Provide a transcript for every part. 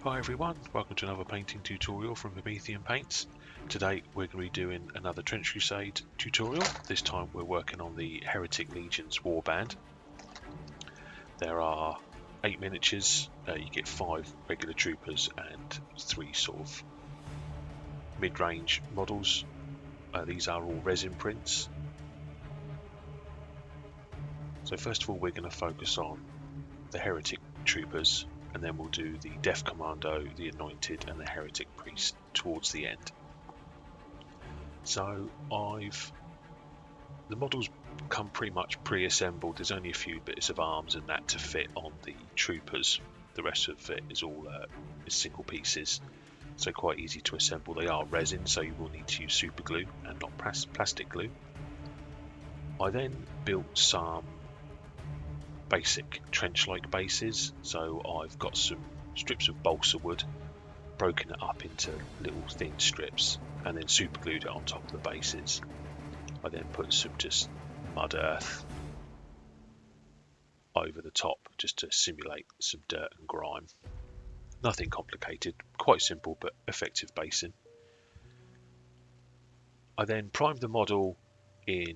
Hi everyone, welcome to another painting tutorial from Promethean Paints. Today we're going to be doing another Trench Crusade tutorial. This time we're working on the Heretic Legions Warband. There are 8 miniatures, you get 5 regular troopers and 3 sort of mid-range models. These are all resin prints. So first of all we're going to focus on the Heretic troopers, and then we'll do the Death Commando, the Anointed and the Heretic Priest towards the end. So the models come pretty much pre-assembled. There's only a few bits of arms and that to fit on the troopers. The rest of it is all is single pieces, so quite easy to assemble. They are resin, so you will need to use super glue and not plastic glue. I then built some basic trench-like bases, so I've got some strips of balsa wood, broken it up into little thin strips, and then super glued it on top of the bases. I then put some just mud earth over the top just to simulate some dirt and grime. Nothing complicated, quite simple but effective basing. I then primed the model in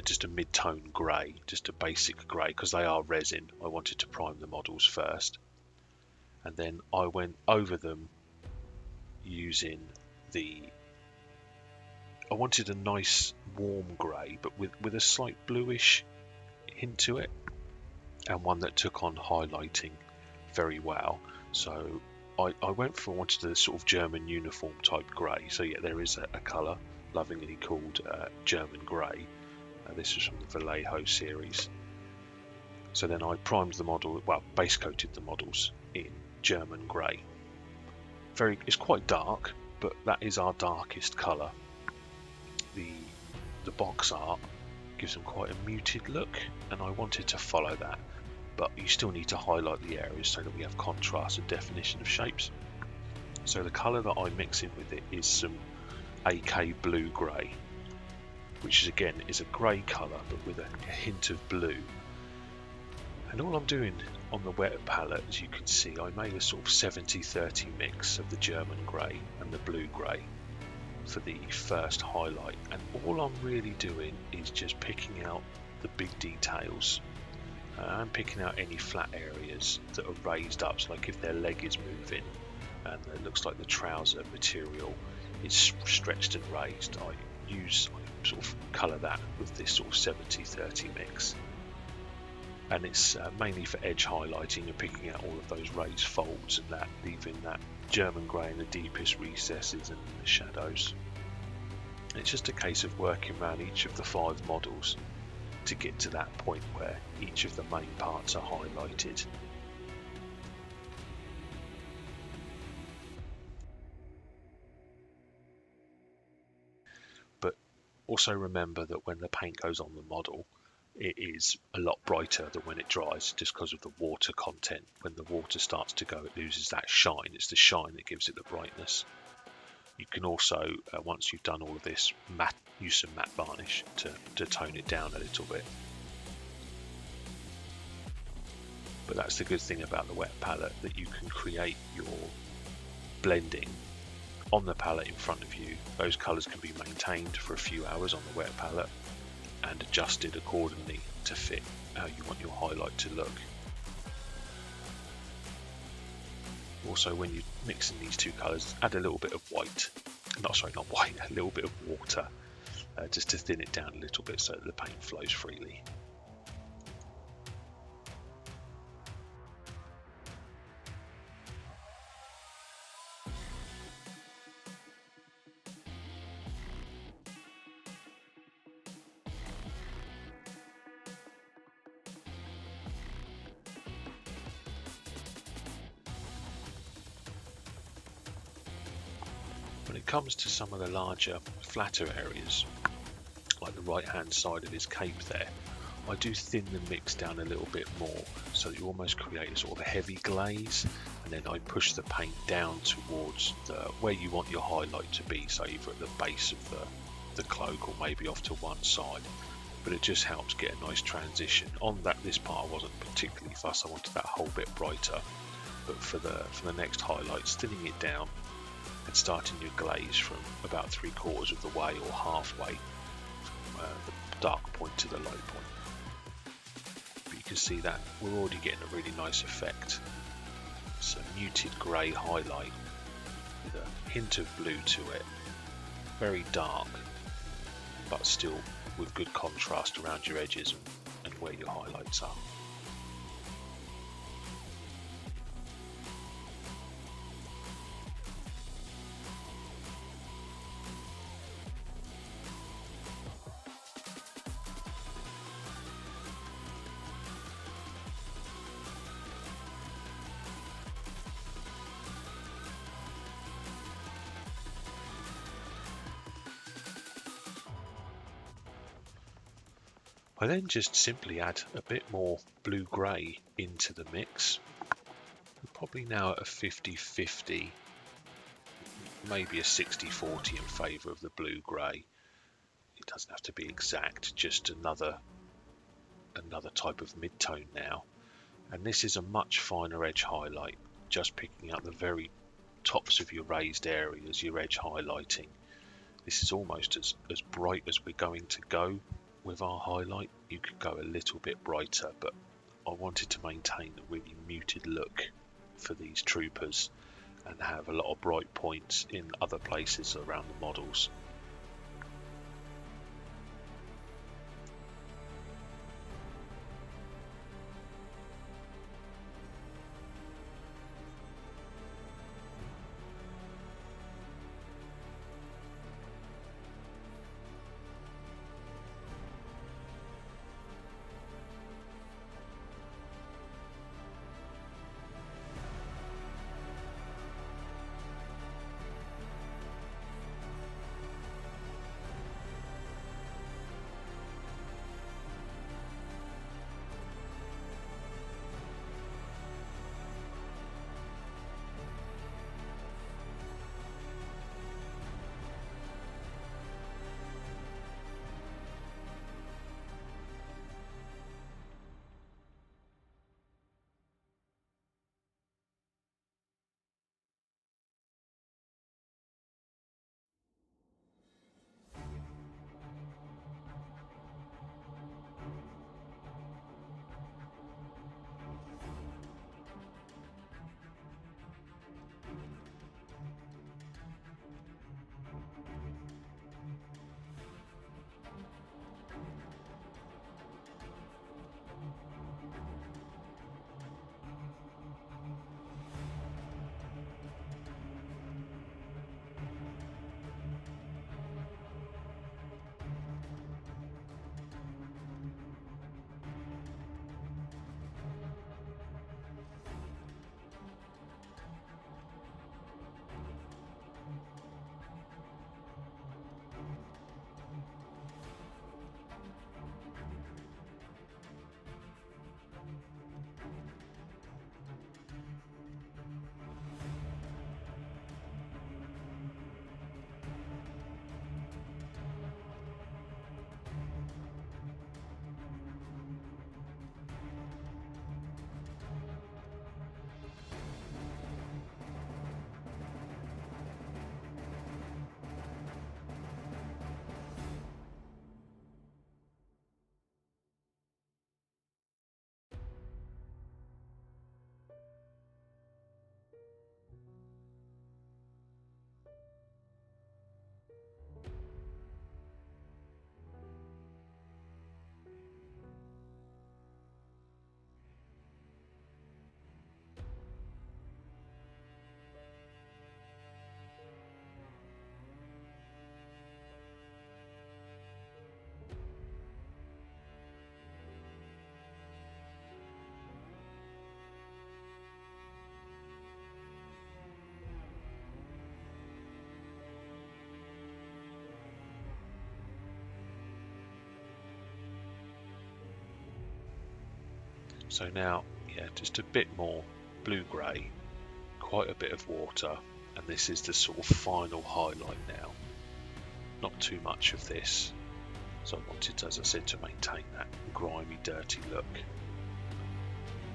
just a mid-tone grey, just a basic grey, because they are resin. I wanted to prime the models first, and then I went over them using I wanted a nice warm grey but with a slight bluish hint to it, and one that took on highlighting very well. So I wanted a sort of German uniform type grey. So yeah, there is a colour lovingly called German grey. This is from the Vallejo series. So then I primed the model, well, base coated the models in German grey. It's quite dark, but that is our darkest colour. The box art gives them quite a muted look, and I wanted to follow that, but you still need to highlight the areas so that we have contrast and definition of shapes. So the colour that I mix in with it is some AK blue grey, which is again is a grey colour but with a hint of blue. And all I'm doing on the wet palette, as you can see, I made a sort of 70-30 mix of the German grey and the blue grey for the first highlight, and all I'm really doing is just picking out the big details. I'm picking out any flat areas that are raised up, so like if their leg is moving and it looks like the trouser material is stretched and raised, I sort of colour that with this sort of 70-30 mix, and it's mainly for edge highlighting and picking out all of those raised folds and that, leaving that German grey in the deepest recesses and the shadows. And it's just a case of working around each of the 5 models to get to that point where each of the main parts are highlighted. But also remember that when the paint goes on the model, it is a lot brighter than when it dries, just because of the water content. When the water starts to go, it loses that shine. It's the shine that gives it the brightness. You can also, once you've done all of this, use some matte varnish to tone it down a little bit. But that's the good thing about the wet palette, that you can create your blending on the palette in front of you. Those colours can be maintained for a few hours on the wet palette and adjusted accordingly to fit how you want your highlight to look. Also, when you're mixing these two colours, add a little bit of a little bit of water, just to thin it down a little bit so that the paint flows freely. When it comes to some of the larger, flatter areas, like the right hand side of his cape there, I do thin the mix down a little bit more, so that you almost create a sort of a heavy glaze, and then I push the paint down towards where you want your highlight to be, so either at the base of the cloak or maybe off to one side. But it just helps get a nice transition. On this part I wasn't particularly fussed, I wanted that whole bit brighter. but for the next highlight, thinning it down and starting your glaze from about 3/4 of the way or halfway from the dark point to the low point. But you can see that we're already getting a really nice effect. It's a muted grey highlight with a hint of blue to it, very dark, but still with good contrast around your edges and where your highlights are. I then just simply add a bit more blue-grey into the mix. We're probably now at a 50-50, maybe a 60-40 in favour of the blue-grey. It doesn't have to be exact, just another type of mid-tone now. And this is a much finer edge highlight, just picking out the very tops of your raised areas, your edge highlighting. This is almost as bright as we're going to go with our highlight. You could go a little bit brighter, but I wanted to maintain a really muted look for these troopers and have a lot of bright points in other places around the models. So now, yeah, just a bit more blue-grey, quite a bit of water, and this is the sort of final highlight now. Not too much of this, so I wanted, as I said, to maintain that grimy, dirty look.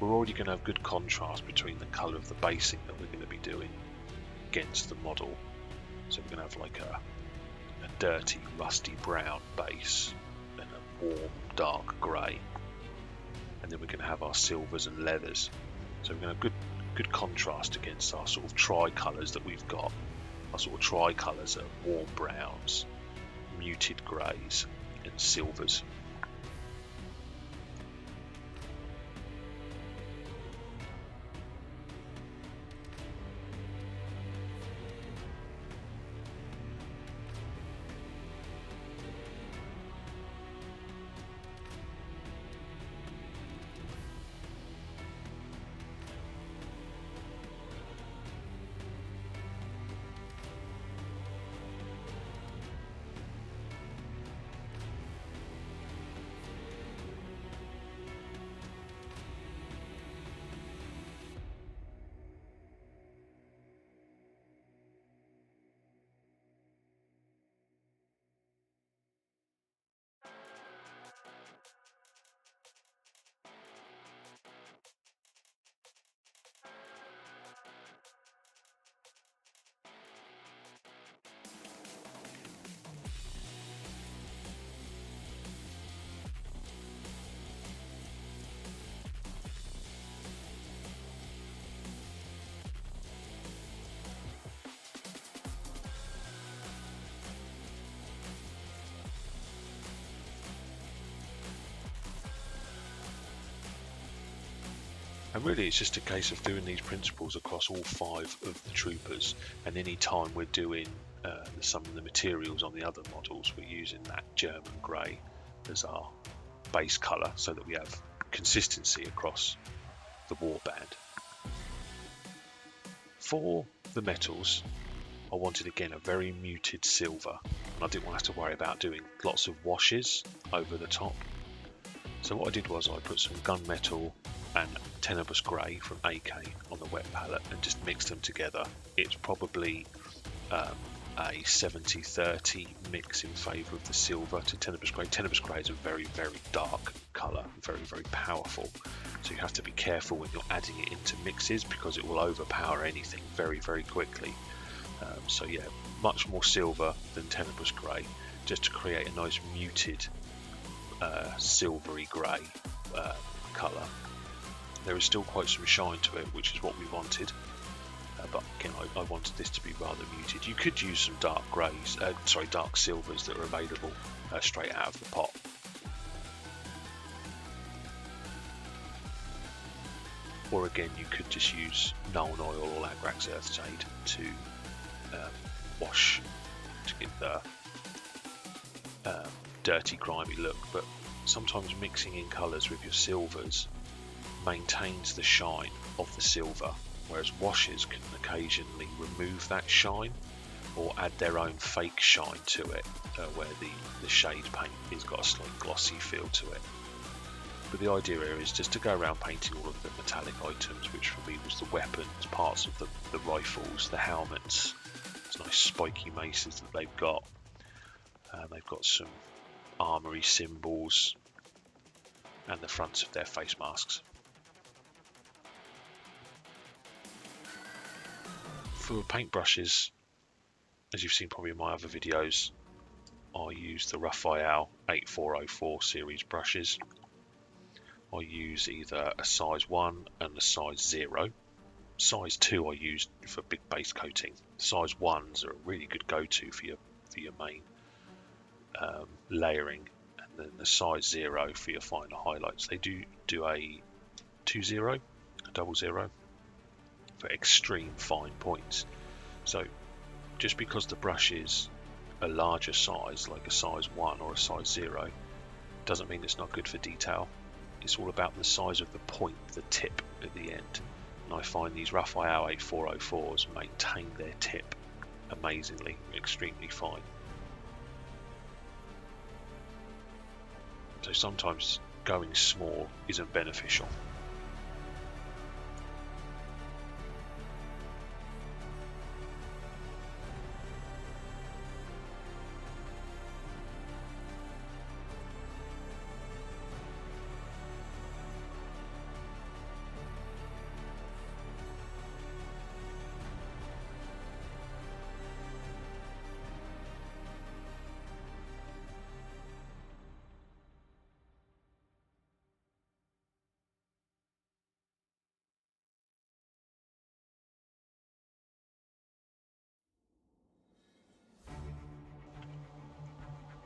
we're already going to have good contrast between the colour of the basing that we're going to be doing against the model. So we're going to have like a dirty rusty brown base and a warm dark grey, and then we're going to have our silvers and leathers. So we're going to have good contrast against our sort of tricolours that we've got. Our sort of tricolours are warm browns, muted greys and silvers. And really it's just a case of doing these principles across all 5 of the troopers, and any time we're doing some of the materials on the other models, we're using that German grey as our base colour so that we have consistency across the warband. For the metals, I wanted again a very muted silver, and I didn't want to have to worry about doing lots of washes over the top. So what I did was I put some gunmetal and Tenebris Grey from AK on the wet palette and just mixed them together. It's probably a 70-30 mix in favour of the silver to Tenebris Grey. Tenebris Grey is a very, very dark colour, very, very powerful. So you have to be careful when you're adding it into mixes because it will overpower anything very, very quickly. So yeah, much more silver than Tenebris Grey, just to create a nice muted silvery grey colour. There is still quite some shine to it, which is what we wanted, but again I wanted this to be rather muted. You could use some dark greys, dark silvers that are available straight out of the pot. Or again, you could just use Nuln Oil or Agrax Earthshade to wash to get the dirty, grimy look. But sometimes mixing in colours with your silvers maintains the shine of the silver, whereas washes can occasionally remove that shine or add their own fake shine to it, where the shade paint has got a slight glossy feel to it. But the idea here is just to go around painting all of the metallic items, which for me was the weapons, parts of the rifles, the helmets, those nice spiky maces that they've got. They've got some armoury symbols and the fronts of their face masks. For paintbrushes, as you've seen probably in my other videos, I use the Raphael 8404 series brushes. I use either a size 1 and a size 0. Size 2 I use for big base coating. Size 1s are a really good go-to for your main layering, and then the size 0 for your finer highlights. They do a 2-0, a 00 for extreme fine points. So just because the brush is a larger size, like a size 1 or a size 0, doesn't mean it's not good for detail. It's all about the size of the point, the tip at the end. And I find these Raphael 8404s maintain their tip amazingly, extremely fine. So sometimes going small isn't beneficial.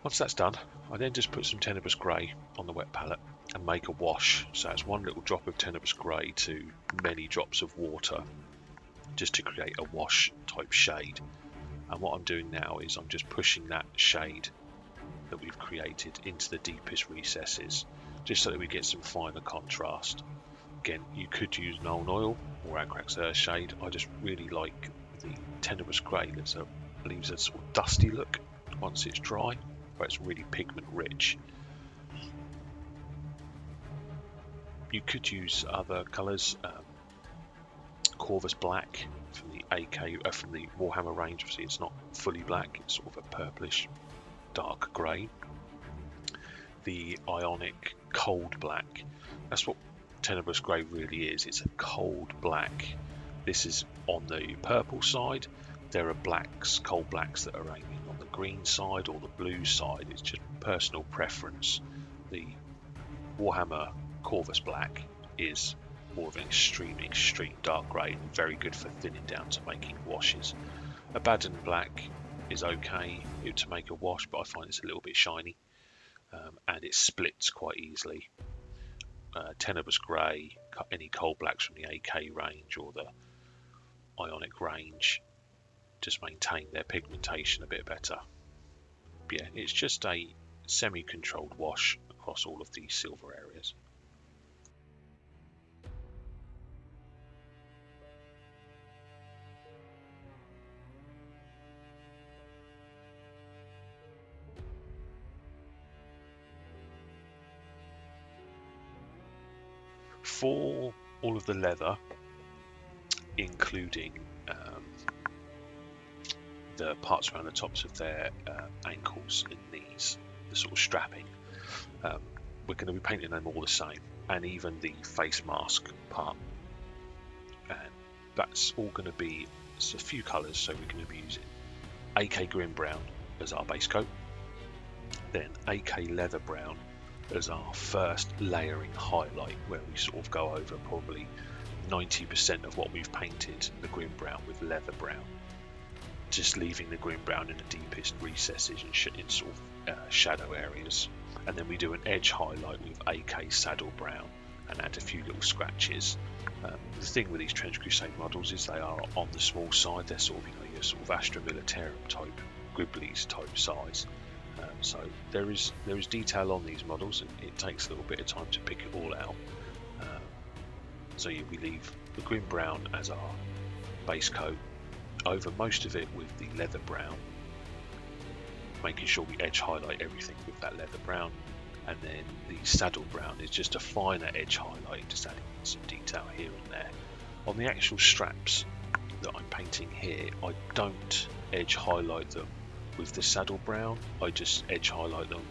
Once that's done, I then just put some tenebrous grey on the wet palette and make a wash. So it's one little drop of tenebrous grey to many drops of water, just to create a wash type shade. And what I'm doing now is I'm just pushing that shade that we've created into the deepest recesses, just so that we get some finer contrast. Again, you could use Nuln Oil or Agrax Earth Shade. I just really like the tenebrous grey that leaves a sort of dusty look once it's dry, but it's really pigment rich. You could use other colours, Corvus Black from the AK, from the Warhammer range. Obviously, it's not fully black; it's sort of a purplish, dark grey. The Ionic Cold Black. That's what tenebrous grey really is. It's a cold black. This is on the purple side. There are blacks, cold blacks, that are aiming on the green side or the blue side. It's just personal preference. The Warhammer Corvus Black is more of an extreme dark grey and very good for thinning down to making washes. Abaddon Black is okay to make a wash, but I find it's a little bit shiny, and it splits quite easily. Tenebrous Grey, any cold blacks from the AK range or the Ionic range just maintain their pigmentation a bit better. But yeah, it's just a semi-controlled wash across all of these silver areas. For all of the leather, including the parts around the tops of their ankles and knees, the sort of strapping, we're going to be painting them all the same, and even the face mask part. And that's all going to be a few colours, so we're going to be using AK Grim Brown as our base coat, then AK Leather Brown as our first layering highlight, where we sort of go over probably 90% of what we've painted the Grim Brown with Leather Brown, just leaving the Grim Brown in the deepest recesses and in sort of shadow areas. And then we do an edge highlight with AK Saddle Brown and add a few little scratches. The thing with these Trench Crusade models is they are on the small side. They're sort of, your sort of Astra Militarum type, Griblies type size. So there is detail on these models, and it takes a little bit of time to pick it all out. So yeah, we leave the Grim Brown as our base coat, over most of it with the Leather Brown, making sure we edge highlight everything with that Leather Brown. And then the Saddle Brown is just a finer edge highlight, just adding some detail here and there. On the actual straps that I'm painting here, I don't edge highlight them with the Saddle Brown. I just edge highlight them,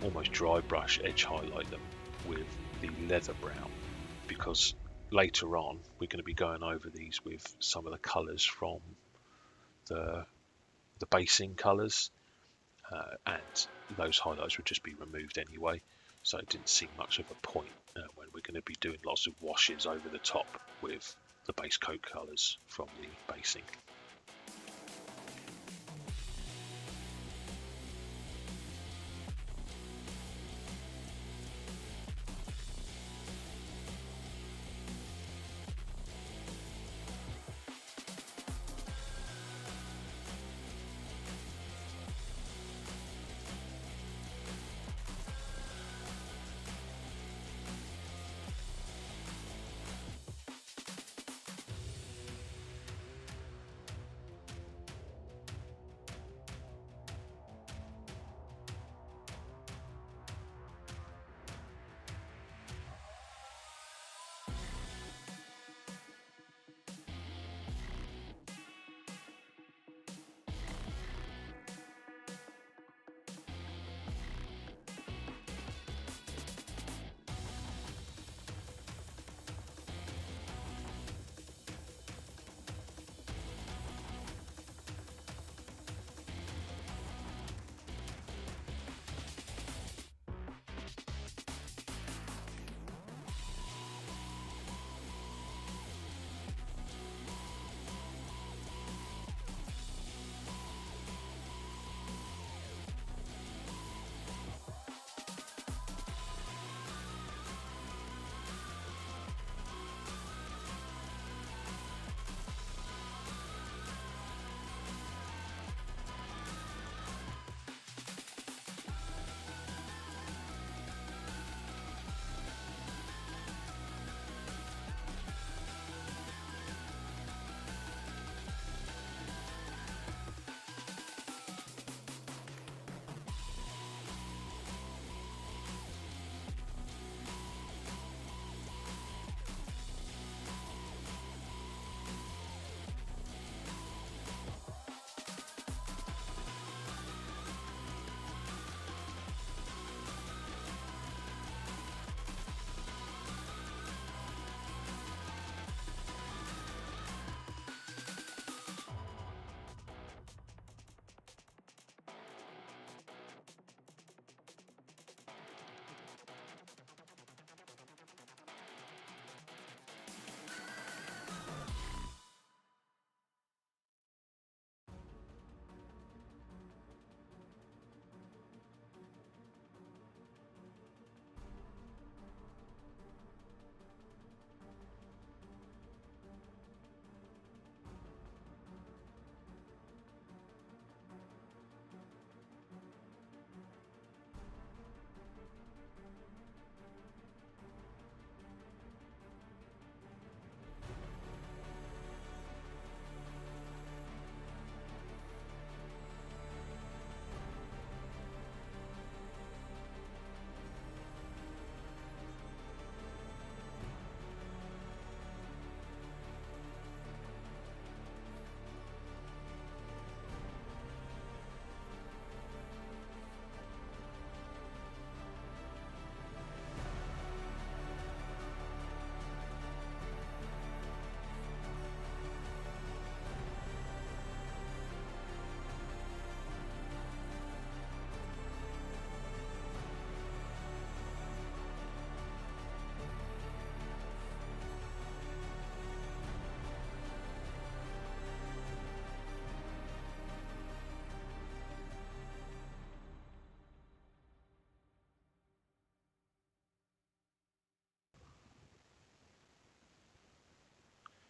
almost dry brush edge highlight them with the Leather Brown, because later on we're going to be going over these with some of the colours from the basing colours, and those highlights would just be removed anyway, so it didn't seem much of a point when we're going to be doing lots of washes over the top with the base coat colours from the basing.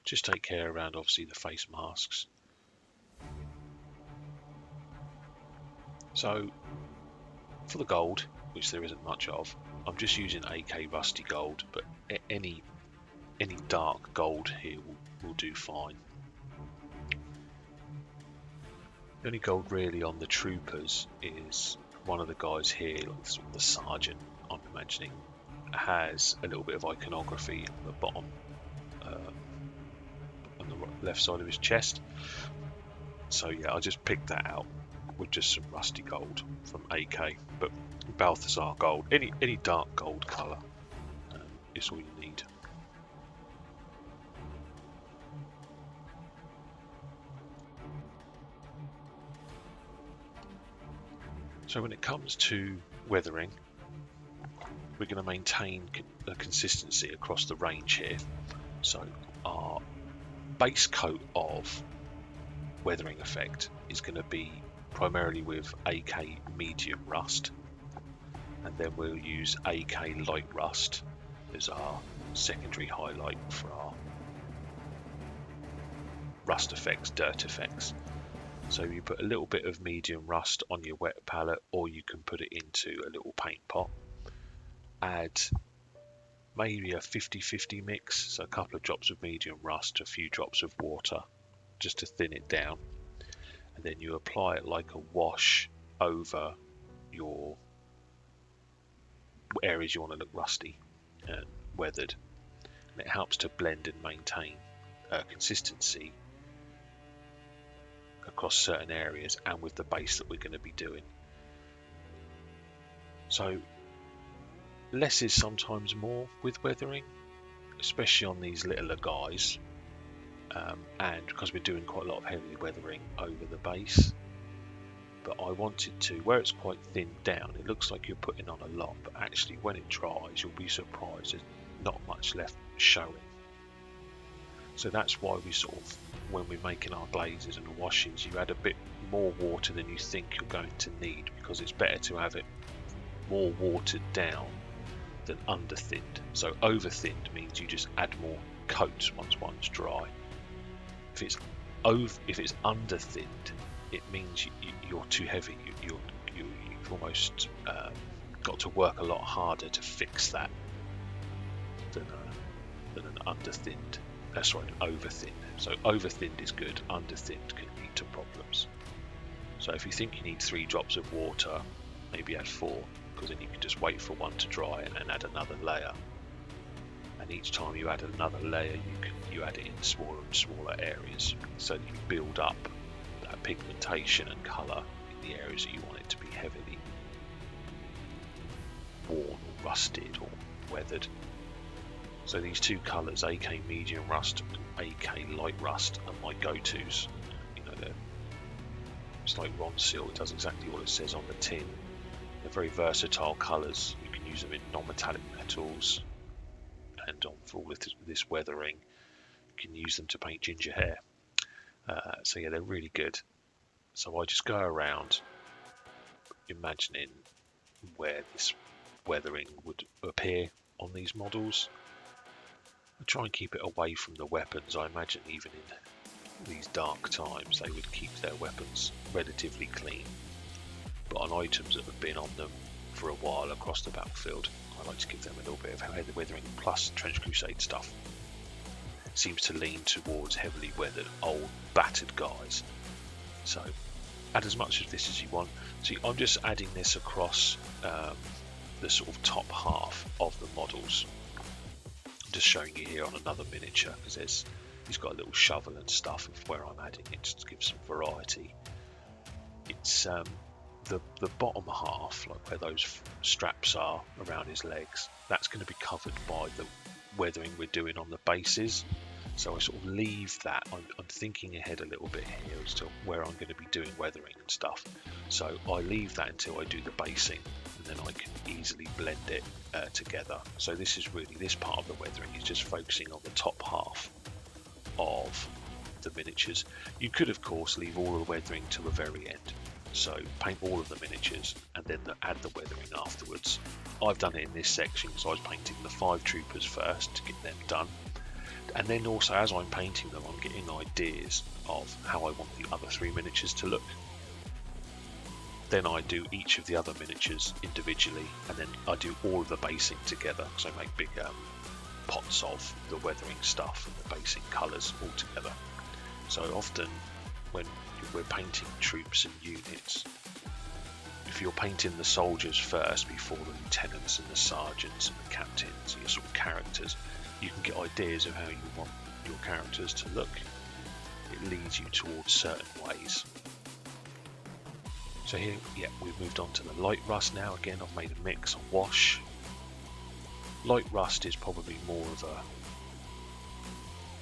Just take care around obviously the face masks. So for the gold, which there isn't much of, I'm just using AK rusty gold, but any dark gold here will do fine. The only gold really on the troopers is one of the guys here, like sort of the sergeant, I'm imagining, has a little bit of iconography on the bottom, on the left side of his chest. So yeah, I just picked that out with just some rusty gold from AK, but Balthasar gold, any dark gold colour is all you need. So when it comes to weathering, we're going to maintain a consistency across the range here. So our base coat of weathering effect is going to be primarily with AK medium rust, and then we'll use AK light rust as our secondary highlight for our rust effects, dirt effects. So you put a little bit of medium rust on your wet palette, or you can put it into a little paint pot. Add maybe a 50-50 mix, so a couple of drops of medium rust, a few drops of water, just to thin it down. And then you apply it like a wash over your areas you want to look rusty and weathered. And it helps to blend and maintain consistency across certain areas and with the base that we're going to be doing. So less is sometimes more with weathering, especially on these littler guys, and because we're doing quite a lot of heavy weathering over the base. But I wanted to, where it's quite thinned down, it looks like you're putting on a lot, but actually when it dries you'll be surprised there's not much left showing. So that's why we sort of, when we're making our glazes and washes, you add a bit more water than you think you're going to need, because it's better to have it more watered down than under thinned. So over thinned means you just add more coats once one's dry. If it's under thinned, it means you're too heavy. You've almost got to work a lot harder to fix that than an under thinned. Sorry, an over thinned. So over thinned is good. Under thinned can lead to problems. So if you think you need 3 drops of water, maybe add 4, because then you can just wait for one to dry and add another layer. And each time you add another layer, you add it in smaller and smaller areas, so that you build up that pigmentation and colour in the areas that you want it to be heavily worn or rusted or weathered. So these two colours, AK medium rust and AK light rust, are my go-tos. You know, it's like Ron Seal, it does exactly what it says on the tin. They're very versatile colours. You can use them in non-metallic metals, and for all of this weathering, you can use them to paint ginger hair. So yeah, they're really good. So I just go around imagining where this weathering would appear on these models. I try and keep it away from the weapons. I imagine even in these dark times they would keep their weapons relatively clean. But on items that have been on them for a while across the battlefield, I like to give them a little bit of heavy weathering. Plus Trench Crusade stuff seems to lean towards heavily weathered, old, battered guys. So add as much of this as you want. See, I'm just adding this across the sort of top half of the models. I'm just showing you here on another miniature, because he's got a little shovel and stuff of where I'm adding it, just to give some variety. It's the bottom half, like where those straps are around his legs, that's going to be covered by the weathering we're doing on the bases. So I sort of leave that. I'm thinking ahead a little bit here as to where I'm going to be doing weathering and stuff. So I leave that until I do the basing, and then I can easily blend it together. So this part of the weathering is just focusing on the top half of the miniatures. You could of course leave all the weathering to the very end. So paint all of the miniatures and then add the weathering afterwards. I've done it in this section, so I was painting the 5 troopers first to get them done. And then also, as I'm painting them, I'm getting ideas of how I want the other 3 miniatures to look. Then I do each of the other miniatures individually, and then I do all of the basing together. So I make big pots of the weathering stuff and the basic colours all together. So often when we're painting troops and units, if you're painting the soldiers first before the lieutenants and the sergeants and the captains, your sort of characters, you can get ideas of how you want your characters to look. It leads you towards certain ways. So here, yeah, we've moved on to the light rust now. Again, I've made a mix, a wash. Light rust is probably more of a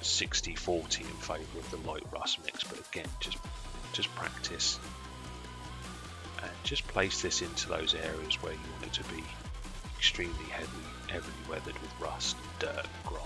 60-40 in favour of the light rust mix, but again, just practice and just place this into those areas where you want it to be extremely heavily weathered with rust, dirt, and grime.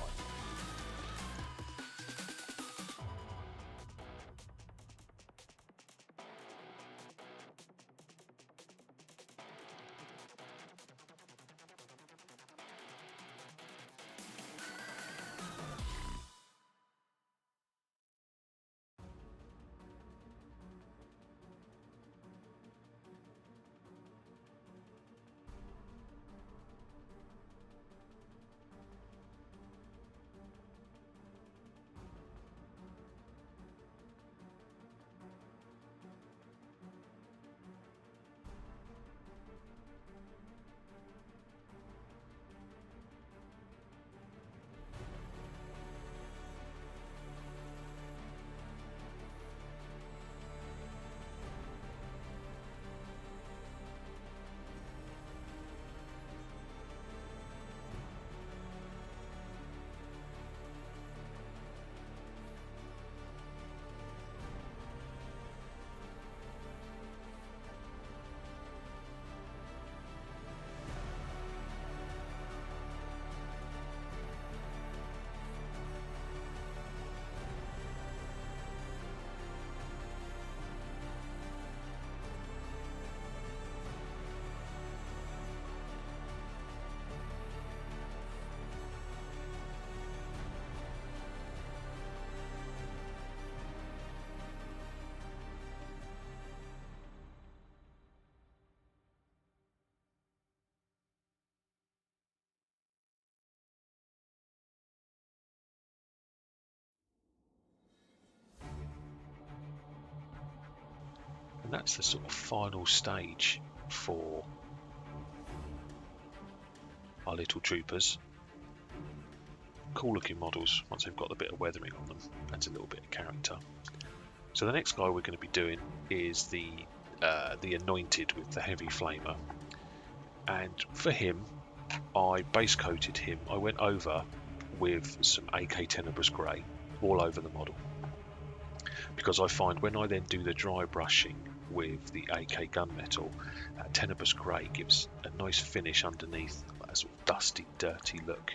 And that's the sort of final stage for our little troopers. Cool looking models once they've got a bit of weathering on them. Adds a little bit of character. So the next guy we're going to be doing is the Anointed with the heavy flamer. And for him, I base coated him. I went over with some AK Tenebrous Grey all over the model, because I find when I then do the dry brushing with the AK gunmetal, Tenebrous Grey gives a nice finish underneath, a sort of dusty, dirty look.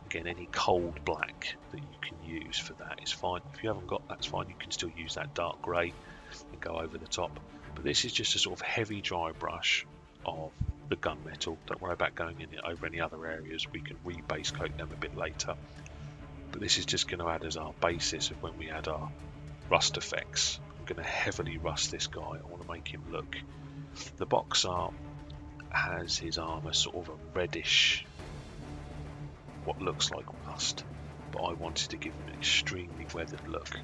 Again, any cold black that you can use for that is fine. If you haven't got, that's fine. You can still use that dark grey and go over the top. But this is just a sort of heavy dry brush of the gunmetal. Don't worry about going in over any other areas. We can rebase coat them a bit later. But this is just going to add as our basis of when we add our rust effects. I'm going to heavily rust this guy. I want to make him look. The box art has his armour sort of a reddish, what looks like rust, but I wanted to give him an extremely weathered look.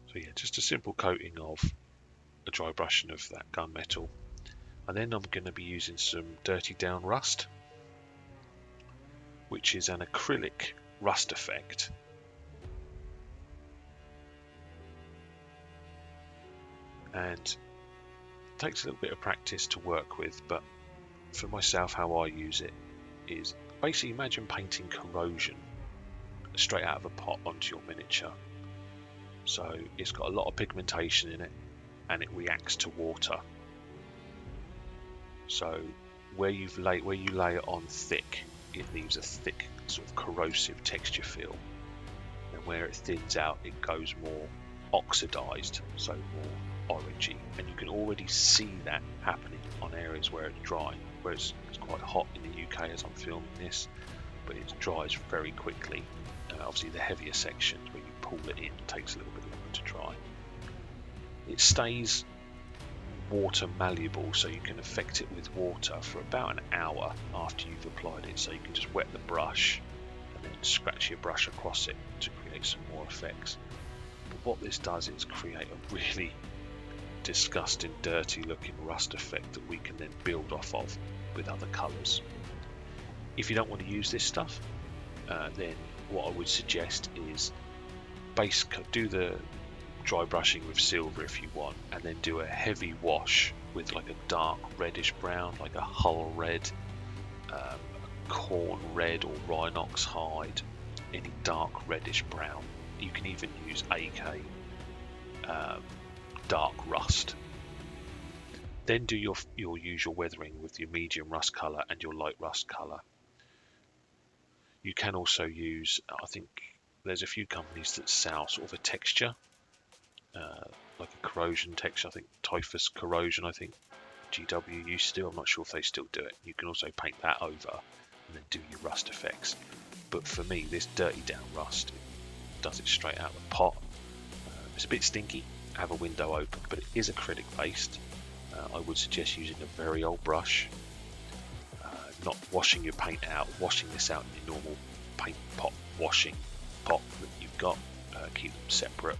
So yeah, just a simple coating of a dry brushing of that gunmetal. And then I'm going to be using some Dirty Down Rust, which is an acrylic rust effect. And it takes a little bit of practice to work with, but for myself, how I use it is basically imagine painting corrosion straight out of a pot onto your miniature. So it's got a lot of pigmentation in it and it reacts to water. So where you lay it on thick, it leaves a thick sort of corrosive texture feel, and where it thins out it goes more oxidized, so more orangey, and you can already see that happening on areas where it's dry, where it's quite hot in the UK as I'm filming this, but it dries very quickly. Obviously the heavier sections where you pull it in takes a little bit longer to dry. It stays water malleable, so you can affect it with water for about an hour after you've applied it, so you can just wet the brush and then scratch your brush across it to create some more effects. But what this does is create a really disgusting, dirty looking rust effect that we can then build off of with other colours. If you don't want to use this stuff, then what I would suggest is do the dry brushing with silver if you want, and then do a heavy wash with like a dark reddish brown, like a hull red, corn red, or rhinox hide, any dark reddish brown. You can even use AK dark rust. Then do your usual weathering with your medium rust colour and your light rust colour. You can also use, I think there's a few companies that sell sort of a texture, like a corrosion texture. I think Typhus Corrosion, I think GW used to do. I'm not sure if they still do it. You can also paint that over and then do your rust effects. But for me, this dirty down rust, it does it straight out of the pot. It's a bit stinky, have a window open, but it is acrylic based. I would suggest using a very old brush, not washing your paint out, washing this out in your normal paint pot washing pot that you've got. Keep them separate.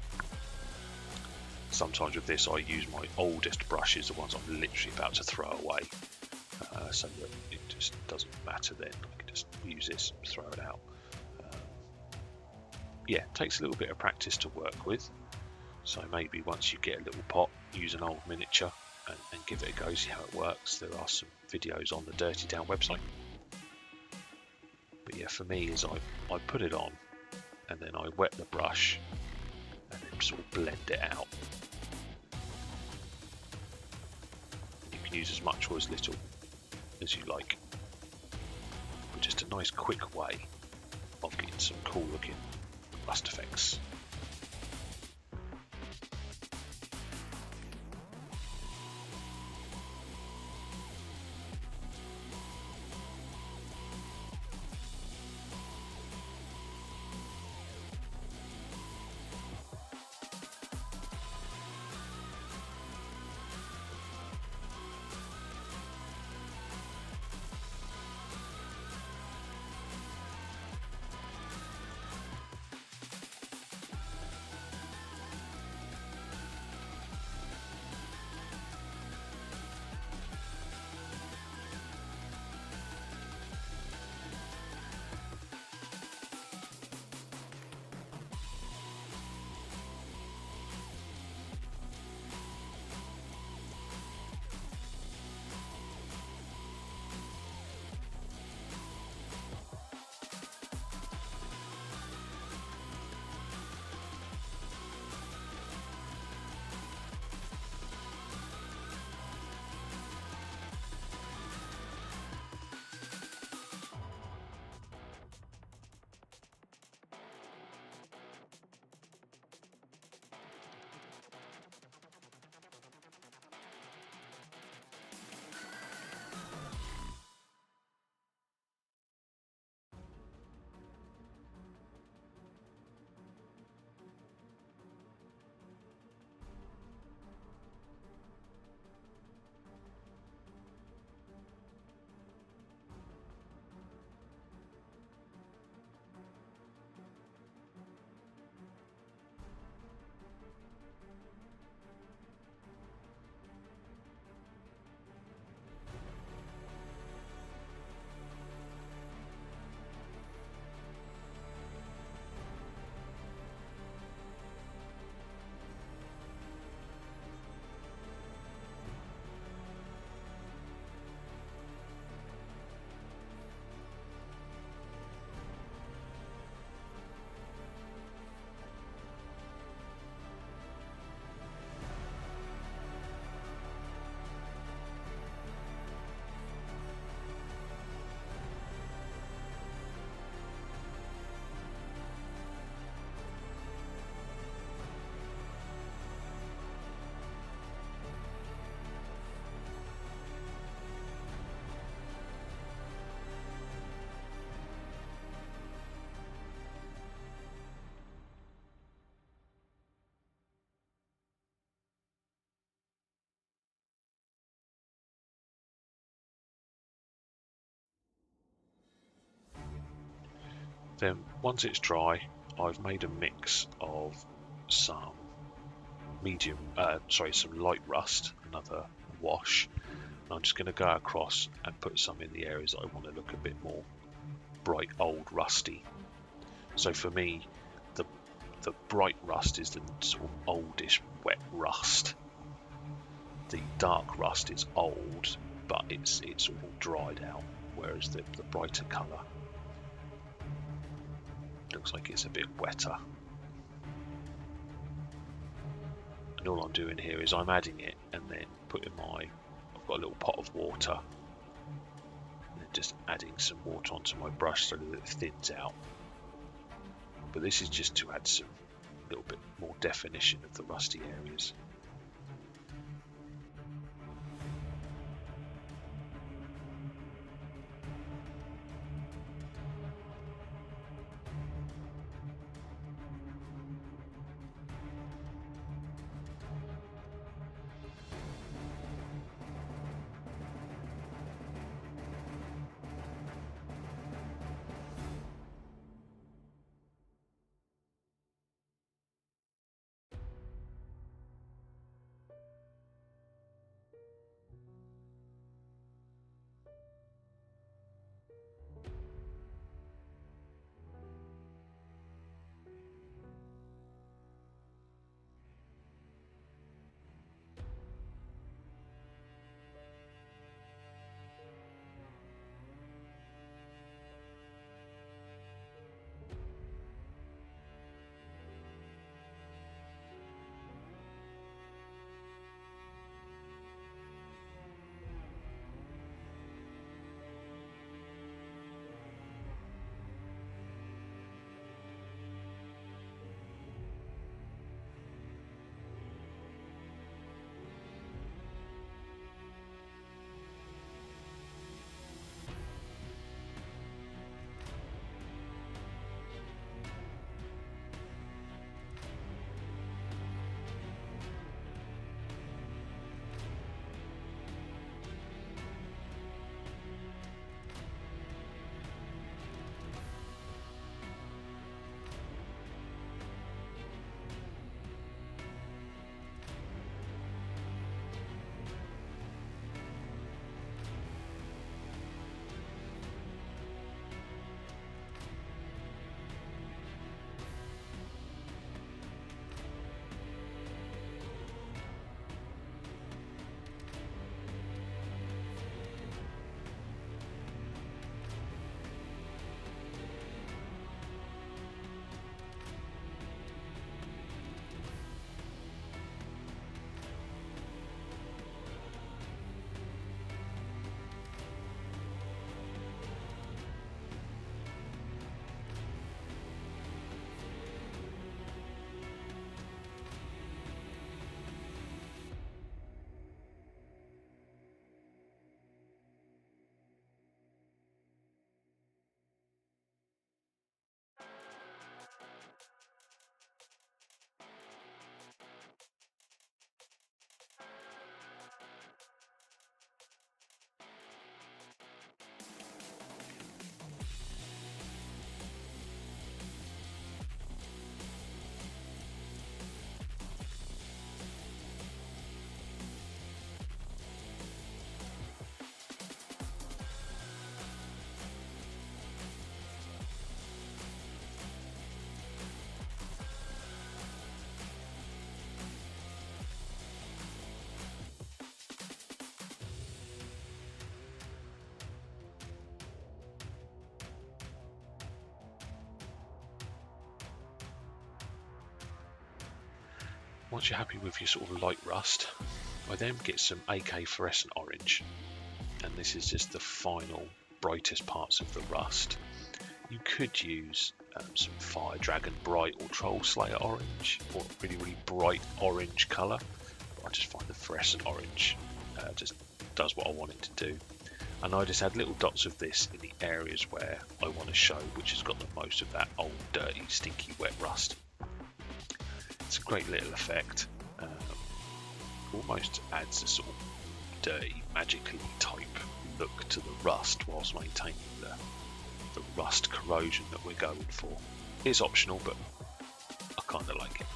Sometimes with this I use my oldest brushes, the ones I'm literally about to throw away, so that it just doesn't matter then. I can just use this, throw it out. Yeah, it takes a little bit of practice to work with, so maybe once you get a little pot, use an old miniature and give it a go, see how it works. There are some videos on the Dirty Down website. But yeah, for me is I put it on and then I wet the brush and then sort of blend it out. You can use as much or as little as you like, but just a nice quick way of getting some cool looking rust effects. Then once it's dry, I've made a mix of some some light rust, another wash. And I'm just going to go across and put some in the areas that I want to look a bit more bright, old, rusty. So for me, the bright rust is the sort of oldish wet rust. The dark rust is old, but it's all dried out, whereas the brighter colour looks like it's a bit wetter. And all I'm doing here is I'm adding it and then putting I've got a little pot of water, and then just adding some water onto my brush so that it thins out. But this is just to add some little bit more definition of the rusty areas. Once you're happy with your sort of light rust, I then get some AK fluorescent orange, and this is just the final brightest parts of the rust. You could use some Fire Dragon Bright or Troll Slayer orange, or really bright orange colour, but I just find the fluorescent orange just does what I want it to do. And I just add little dots of this in the areas where I want to show which has got the most of that old, dirty, stinky, wet rust. It's a great little effect. Almost adds a sort of dirty, magically type look to the rust whilst maintaining the rust corrosion that we're going for. It's optional, but I kind of like it.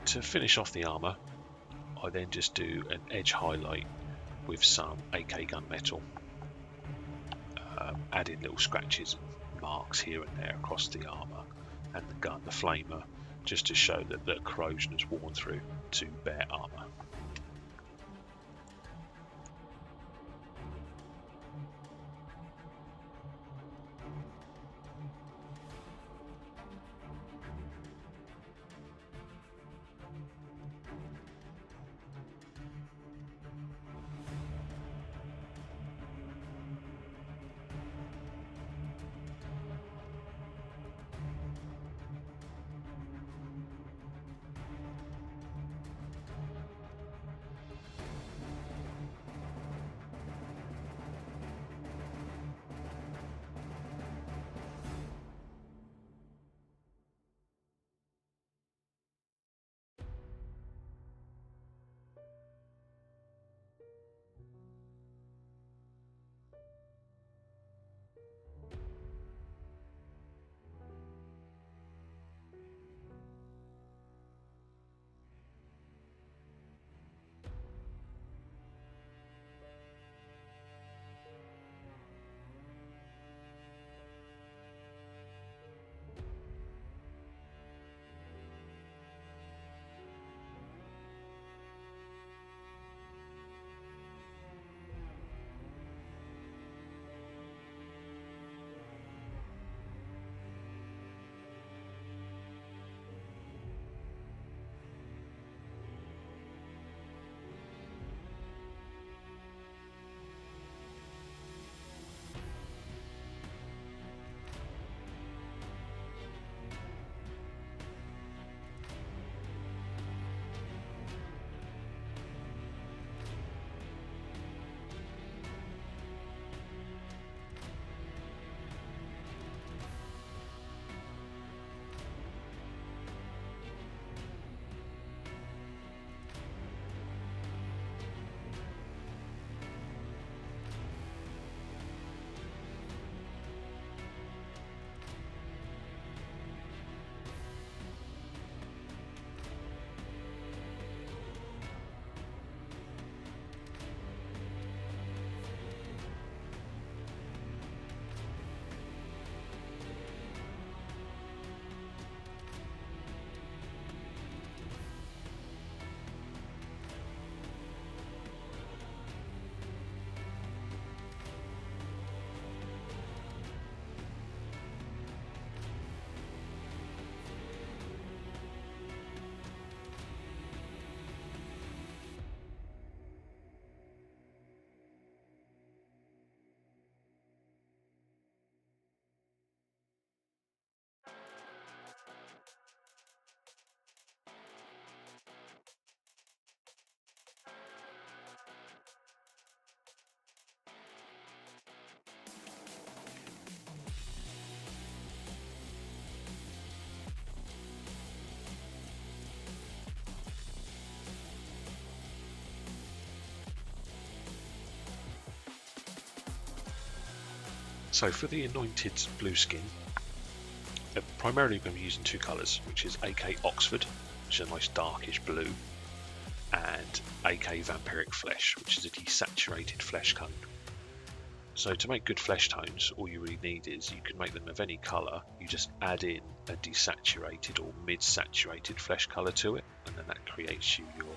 To finish off the armour, I then just do an edge highlight with some AK gunmetal, adding little scratches and marks here and there across the armour and the gun, the flamer, just to show that the corrosion has worn through to bare armour. So for the anointed blue skin, primarily we're going to be using two colours, which is AK Oxford, which is a nice darkish blue, and AK Vampiric Flesh, which is a desaturated flesh tone. So to make good flesh tones, all you really need is, you can make them of any colour, you just add in a desaturated or mid-saturated flesh colour to it, and then that creates you your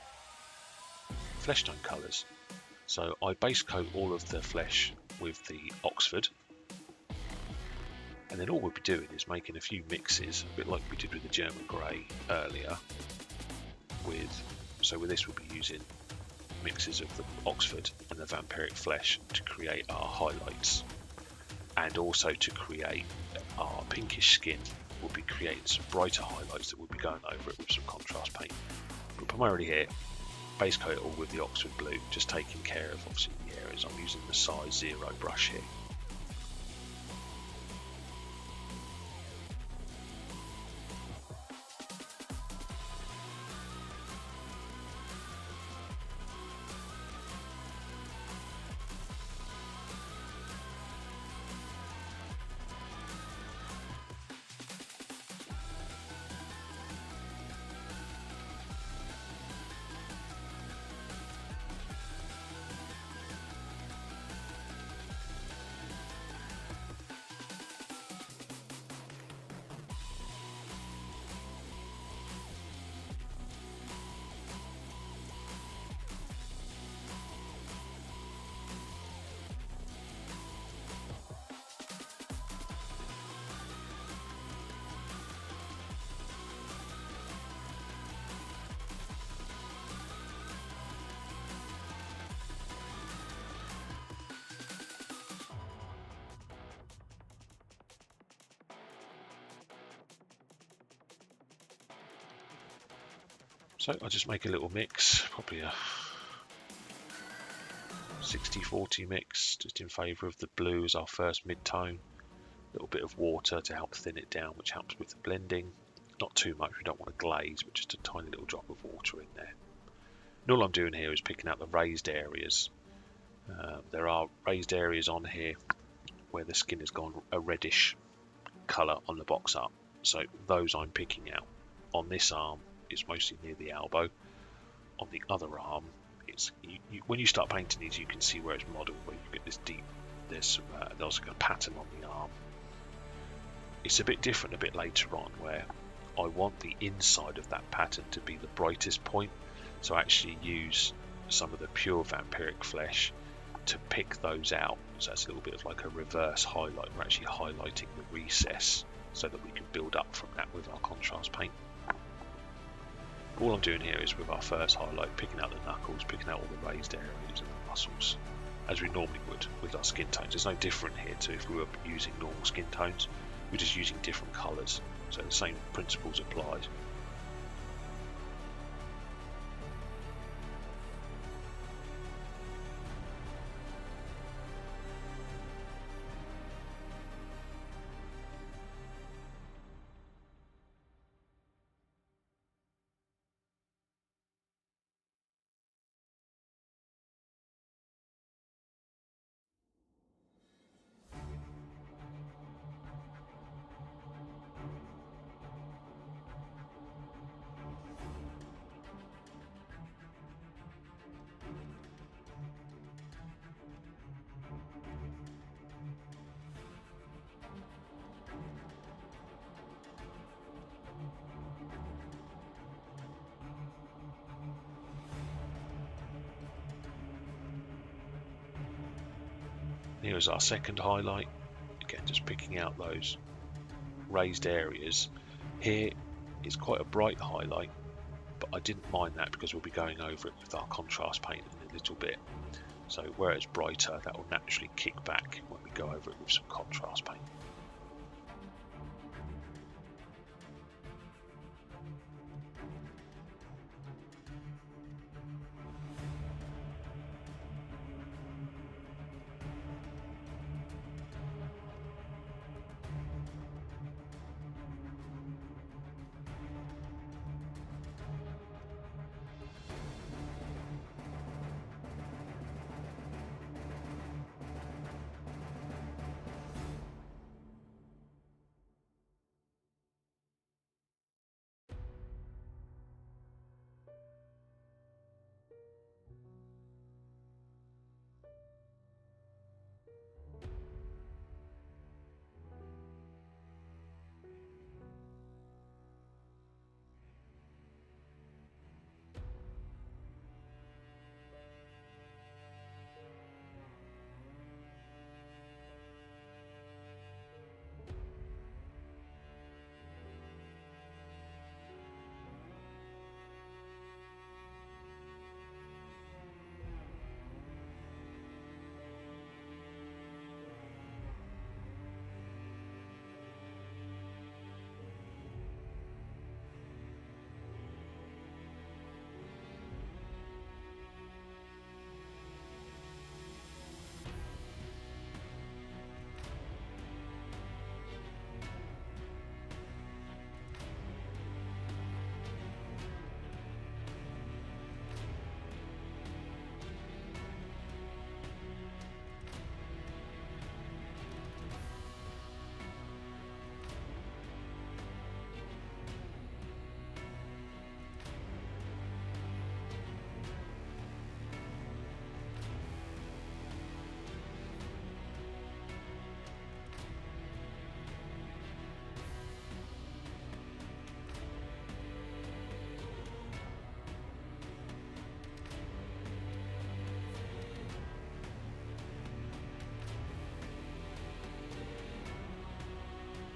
flesh tone colours. So I base coat all of the flesh with the Oxford, and then all we'll be doing is making a few mixes, a bit like we did with the German Grey earlier. So with this we'll be using mixes of the Oxford and the Vampiric Flesh to create our highlights, and also to create our pinkish skin. We'll be creating some brighter highlights that we'll be going over it with some contrast paint. But primarily here, base coat it all with the Oxford blue, just taking care of obviously the areas. I'm using the size 0 brush here. So I'll just make a little mix, probably a 60-40 mix, just in favour of the blue as our first mid-tone. A little bit of water to help thin it down, which helps with the blending. Not too much, we don't want to glaze, but just a tiny little drop of water in there. And all I'm doing here is picking out the raised areas. There are raised areas on here where the skin has gone a reddish colour on the box art. So those I'm picking out. On this arm, it's mostly near the elbow. On the other arm, it's when you start painting these, you can see where it's modelled, where you get this deep. There's like a pattern on the arm. It's a bit different a bit later on, where I want the inside of that pattern to be the brightest point. So I actually use some of the pure vampiric flesh to pick those out. So that's a little bit of like a reverse highlight. We're actually highlighting the recess so that we can build up from that with our contrast paint. All I'm doing here is with our first highlight, picking out the knuckles, picking out all the raised areas and the muscles, as we normally would with our skin tones. There's no different here to if we were using normal skin tones. We're just using different colours, so the same principles applied. Here's our second highlight. Again, just picking out those raised areas. Here is quite a bright highlight, but I didn't mind that because we'll be going over it with our contrast paint in a little bit. So where it's brighter, that will naturally kick back when we go over it with some contrast paint.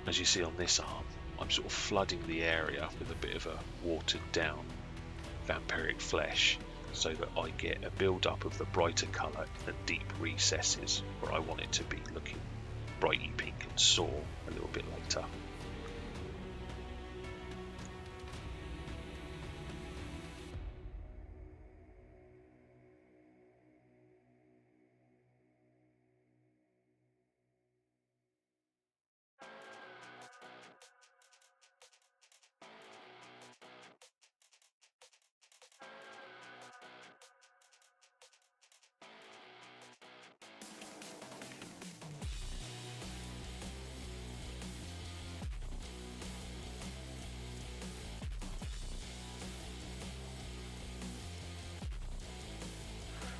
as you see on this arm, I'm sort of flooding the area with a bit of a watered down vampiric flesh, so that I get a build up of the brighter colour in the deep recesses where I want it to be looking brighty pink and sore a little bit later.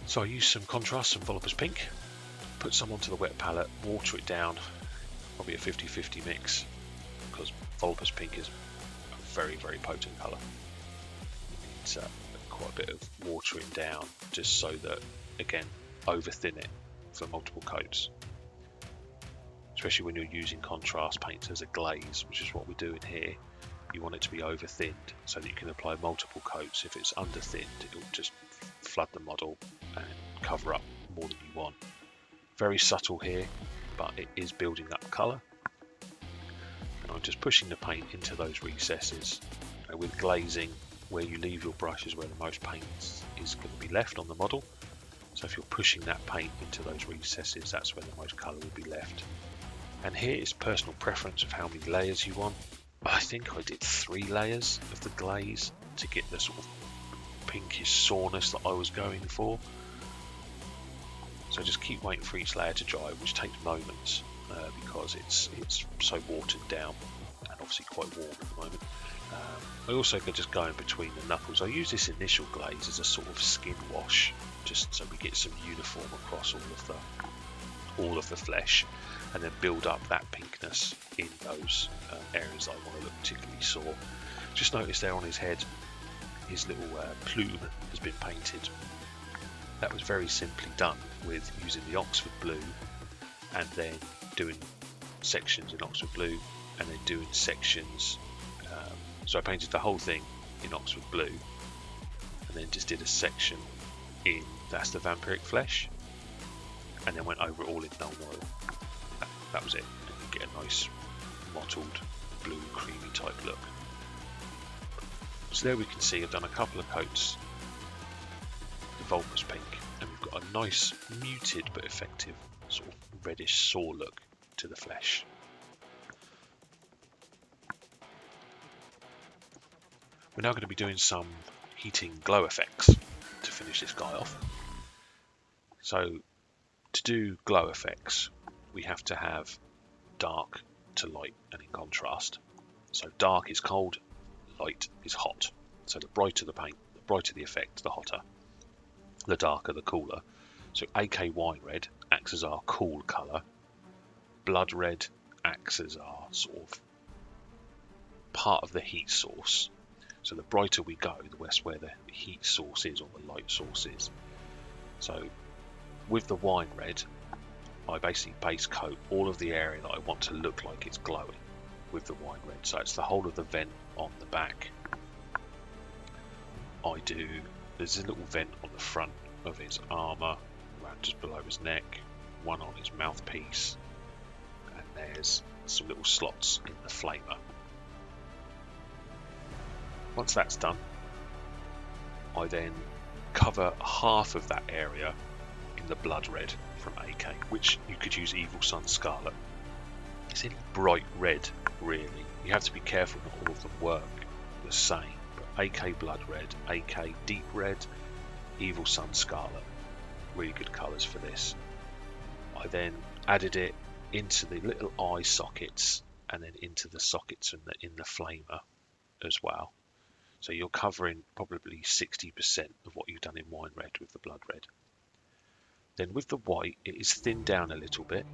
So I use some contrast, some Volupus Pink, put some onto the wet palette, water it down, probably a 50-50 mix, because Volupus Pink is a very, very potent colour. It's quite a bit of watering down, just so that, again, over thin it for multiple coats. Especially when you're using contrast paints as a glaze, which is what we're doing here. You want it to be over thinned so that you can apply multiple coats. If it's under thinned, it will just flood the model and cover up more than you want. Very subtle here, but it is building up colour. And I'm just pushing the paint into those recesses. With glazing, where you leave your brush is where the most paint is going to be left on the model. So if you're pushing that paint into those recesses, that's where the most colour will be left. And here is personal preference of how many layers you want. I think I did 3 layers of the glaze to get the sort of pinkish soreness that I was going for. So just keep waiting for each layer to dry, which takes moments because it's so watered down and obviously quite warm at the moment. I also could just go in between the knuckles. I use this initial glaze as a sort of skin wash, just so we get some uniform across all of the flesh, and then build up that pinkness in those areas I want to look particularly sore. Just notice there on his head, his little plume has been painted. That was very simply done with using the Oxford blue and then doing sections in Oxford blue and then doing sections. So I painted the whole thing in Oxford blue and then just did a section in that's the vampiric flesh and then went over it all in Nuln Oil. That was it, and you get a nice mottled blue creamy type look. So there we can see I've done a couple of coats of the Volupus Pink, and we've got a nice muted but effective sort of reddish sore look to the flesh. We're now going to be doing some heating glow effects to finish this guy off. So to do glow effects, we have to have dark to light and in contrast. So dark is cold, light is hot. So the brighter the paint, the brighter the effect, the hotter. The darker, the cooler. So AK wine red acts as our cool colour. Blood red acts as our sort of part of the heat source. So the brighter we go, the less where the heat source is or the light source is. So with the wine red, I basically base coat all of the area that I want to look like it's glowing with the wine red. So it's the whole of the vent on the back. There's a little vent on the front of his armour, around just below his neck, one on his mouthpiece, and there's some little slots in the flamer. Once that's done, I then cover half of that area in the blood red from AK, which you could use Evil Sun Scarlet. It's any bright red, really. You have to be careful not all of them work the same. But AK Blood Red, AK Deep Red, Evil Sun Scarlet, really good colours for this. I then added it into the little eye sockets and then into the sockets in the flamer as well. So you're covering probably 60% of what you've done in wine red with the blood red. Then with the white, it is thinned down a little bit.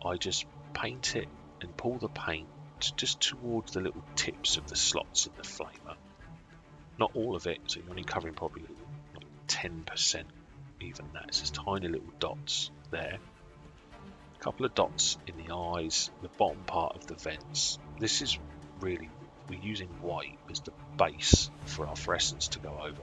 I just paint it and pull the paint just towards the little tips of the slots in the flamer. Not all of it, so you're only covering probably like 10%, even that. It's just tiny little dots there. A couple of dots in the eyes, the bottom part of the vents. This is really, we're using white as the base for our fluorescents to go over.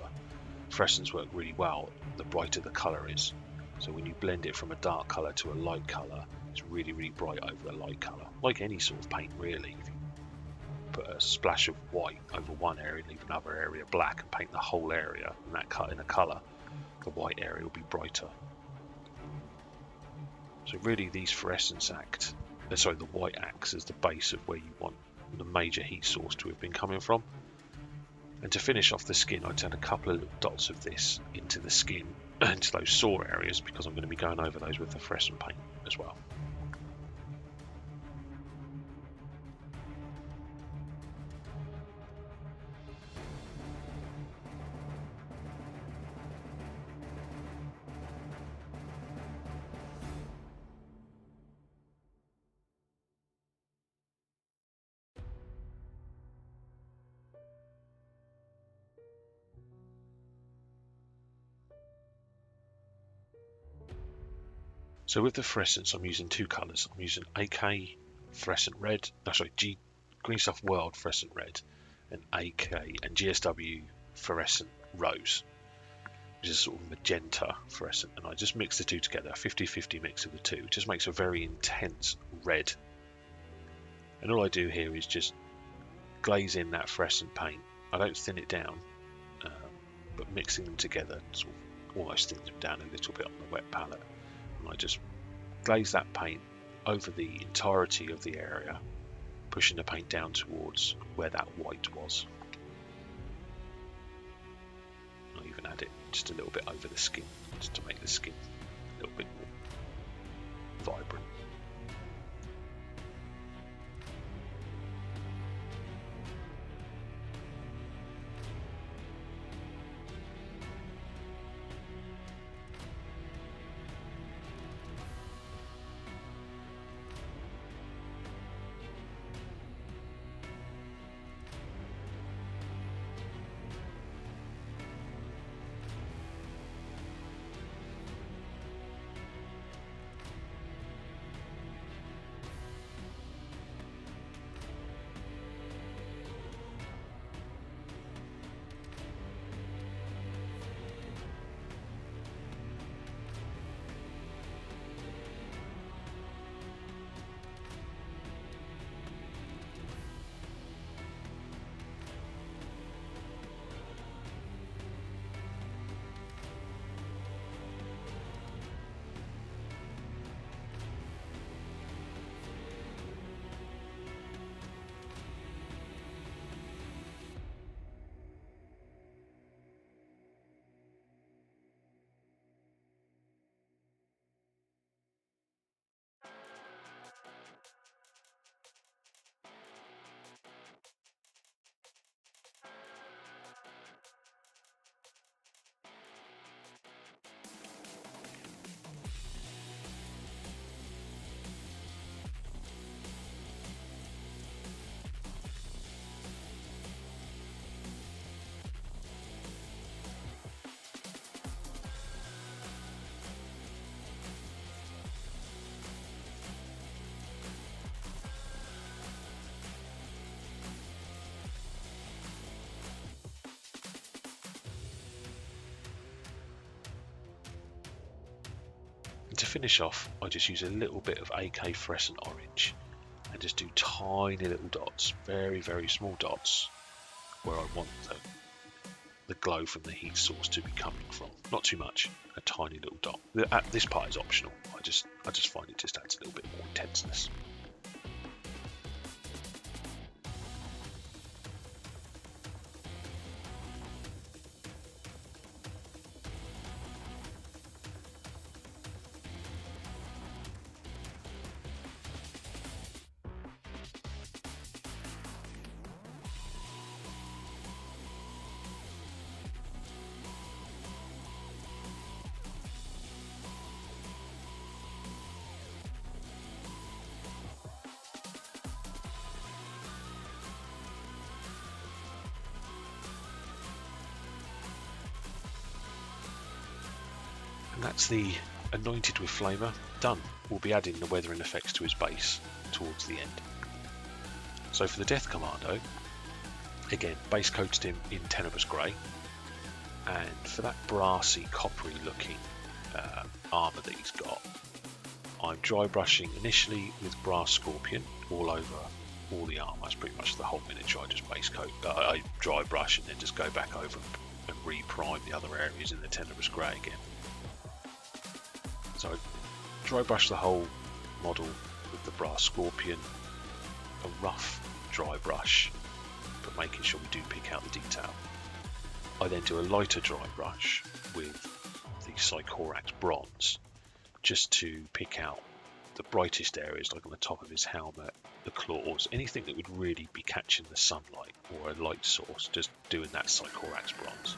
Fluorescents work really well the brighter the colour is. So when you blend it from a dark colour to a light colour, it's really, really bright over a light colour. Like any sort of paint really. If you put a splash of white over one area and leave another area black and paint the whole area in that cut in a colour, the white area will be brighter. So really these fluorescents act, the white acts as the base of where you want the major heat source to have been coming from. And to finish off the skin, I'd add a couple of little dots of this into the skin, into those sore areas, because I'm going to be going over those with the fluorescent paint as well. So with the fluorescents, I'm using two colours. I'm using AK fluorescent red, Green Stuff World fluorescent red, and AK and GSW fluorescent rose, which is sort of magenta fluorescent. And I just mix the two together, a 50-50 mix of the two. It just makes a very intense red. And all I do here is just glaze in that fluorescent paint. I don't thin it down, but mixing them together sort of almost thins them down a little bit on the wet palette. I just glaze that paint over the entirety of the area, pushing the paint down towards where that white was. I'll even add it just a little bit over the skin, just to make the skin a little bit more vibrant. To finish off, I just use a little bit of AK fluorescent orange and just do tiny little dots, very, very small dots, where I want the glow from the heat source to be coming from. Not too much, a tiny little dot. This part is optional. I just find it just adds a little bit more intenseness. And that's the Anointed with Flavor done. we'll be adding the weathering effects to his base towards the end. So for the Death Commando, again, base coated him in tenebrous grey, and for that brassy, coppery looking armour that he's got, I'm dry brushing initially with brass scorpion all over all the armour. That's pretty much the whole miniature. I just base coat, I dry brush and then just go back over and re-prime the other areas in the tenebrous grey again. So I dry brush the whole model with the brass scorpion, a rough dry brush, but making sure we do pick out the detail. I then do a lighter dry brush with the Sycorax bronze, just to pick out the brightest areas, like on the top of his helmet, the claws, anything that would really be catching the sunlight or a light source, just doing that Sycorax bronze.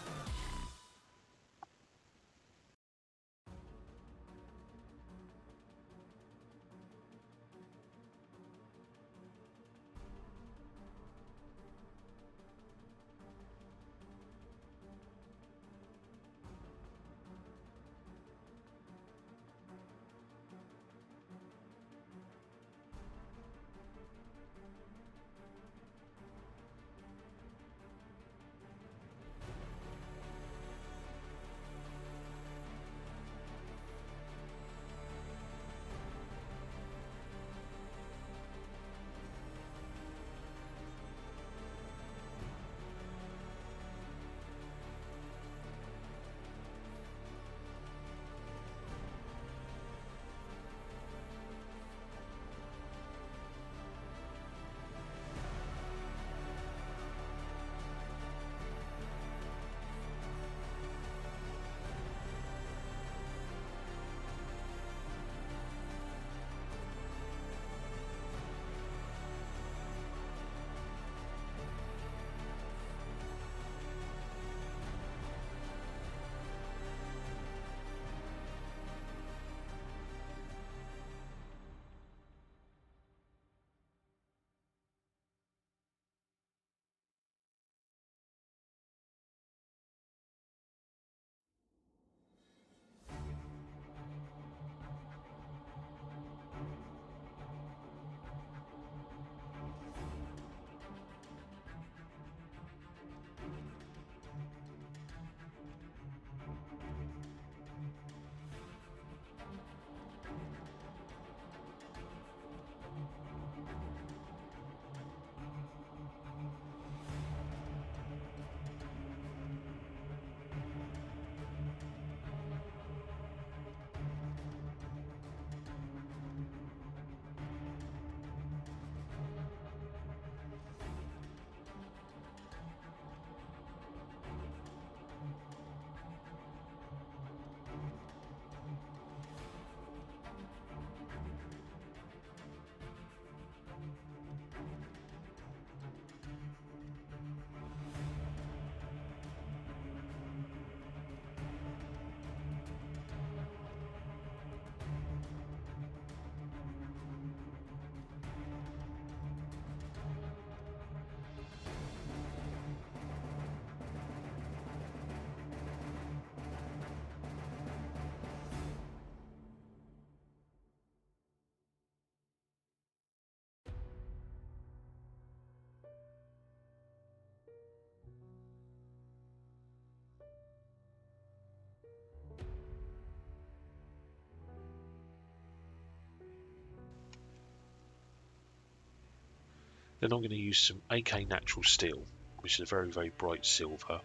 Then I'm going to use some AK Natural Steel, which is a very, very bright silver.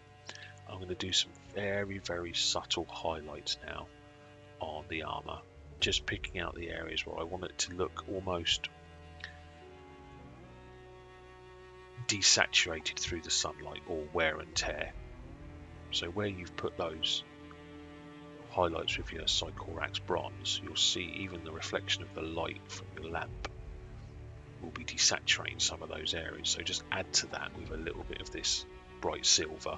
I'm going to do some very, very subtle highlights now on the armour, just picking out the areas where I want it to look almost desaturated through the sunlight or wear and tear. So where you've put those highlights with your Sycorax bronze, you'll see even the reflection of the light from your lamp will be desaturating some of those areas. So just add to that with a little bit of this bright silver.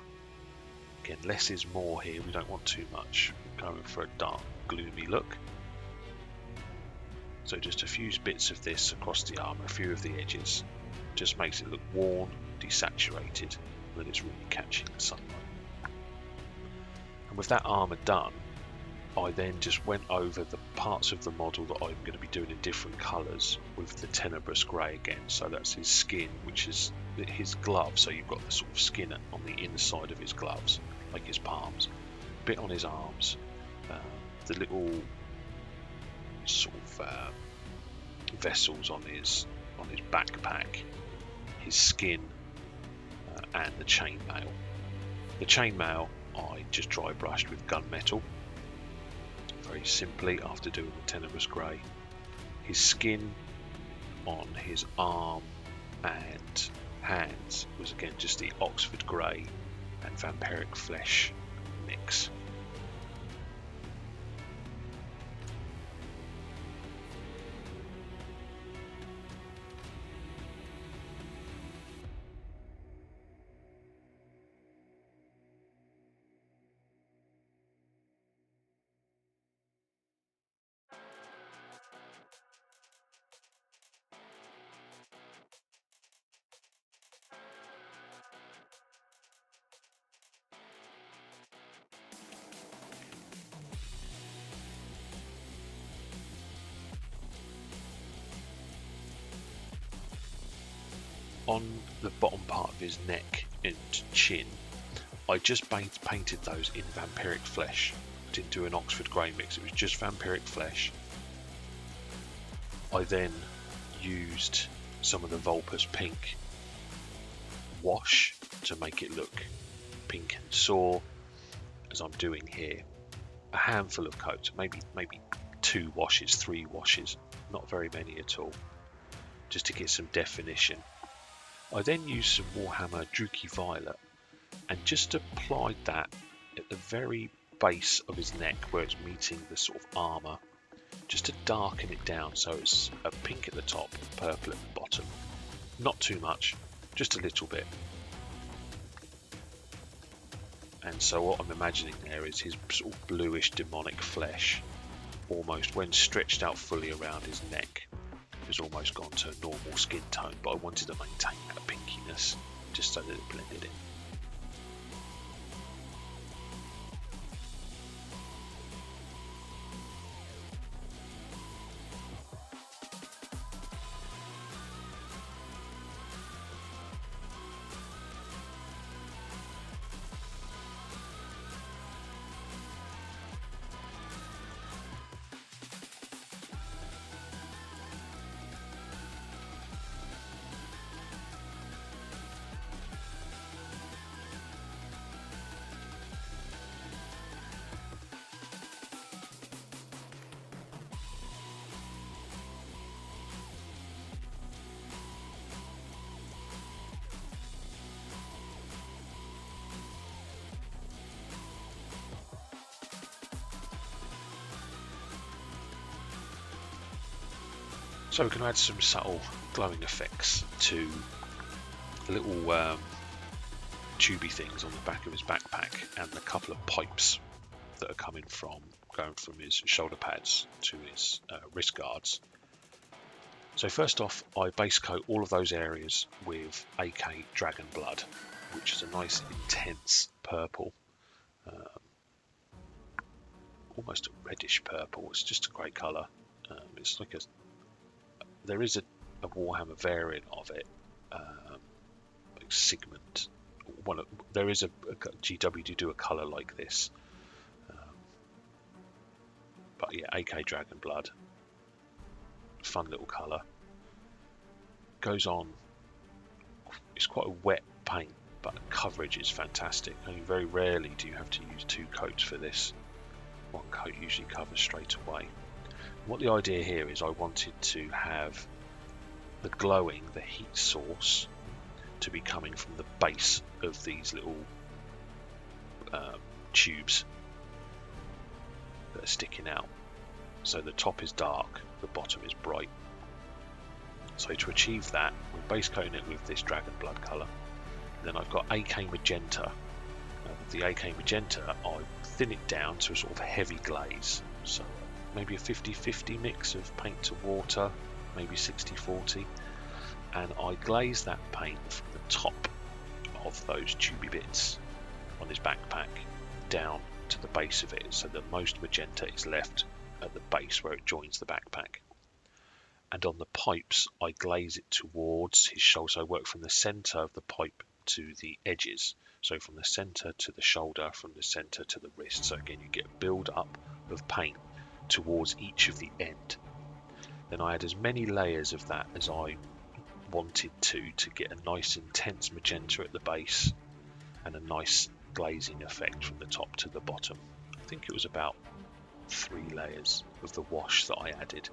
Again, less is more here. We don't want too much. We're going for a dark, gloomy look. So just a few bits of this across the armour, a few of the edges. Just makes it look worn, desaturated, that it's really catching the sunlight. And with that armour done, I then just went over the parts of the model that I'm going to be doing in different colours with the tenebrous grey again. So that's his skin, which is his gloves. So you've got the sort of skin on the inside of his gloves, like his palms, a bit on his arms, the little sort of vessels on his backpack, his skin, and the chainmail. The chainmail I just dry brushed with gunmetal, very simply, after doing the tenebrous grey. His skin on his arm and hands was again just the Oxford grey and vampiric flesh mix. On the bottom part of his neck and chin, I just painted those in vampiric flesh. I didn't do an Oxford grey mix, it was just vampiric flesh. I then used some of the Vulpus pink wash to make it look pink and sore, as I'm doing here. A handful of coats, maybe 2 washes, 3 washes, not very many at all, just to get some definition. I then used some Warhammer Druchii Violet and just applied that at the very base of his neck where it's meeting the sort of armour, just to darken it down so it's a pink at the top, purple at the bottom. Not too much, just a little bit. And so what I'm imagining there is his sort of bluish demonic flesh, almost when stretched out fully around his neck, has almost gone to a normal skin tone, but I wanted to maintain that pinkiness just so that it blended in. So we can add some subtle glowing effects to the little tubey things on the back of his backpack and the couple of pipes that are going from his shoulder pads to his wrist guards. So first off, I base coat all of those areas with AK Dragon Blood, which is a nice intense purple, almost a reddish purple. It's just a great colour. It's like there is a Warhammer variant of it, like Sigmund. There is a GW to do a colour like this, but yeah, AK Dragon Blood, fun little colour. Goes on. It's quite a wet paint, but the coverage is fantastic. Only very rarely do you have to use 2 coats for this. 1 coat usually covers straight away. What the idea here is, I wanted to have the glowing, the heat source, to be coming from the base of these little tubes that are sticking out. So the top is dark, the bottom is bright. So to achieve that, we're base coating it with this Dragon Blood colour. Then I've got AK Magenta. With the AK Magenta, I thin it down to a sort of heavy glaze. So maybe a 50-50 mix of paint to water, maybe 60-40, and I glaze that paint from the top of those tubey bits on his backpack down to the base of it, so the most magenta is left at the base where it joins the backpack. And on the pipes, I glaze it towards his shoulder. So I work from the center of the pipe to the edges. So from the center to the shoulder, from the center to the wrist. So again, you get a build up of paint towards each of the end. Then I add as many layers of that as I wanted to get a nice intense magenta at the base and a nice glazing effect from the top to the bottom. I think it was about 3 layers of the wash that I added.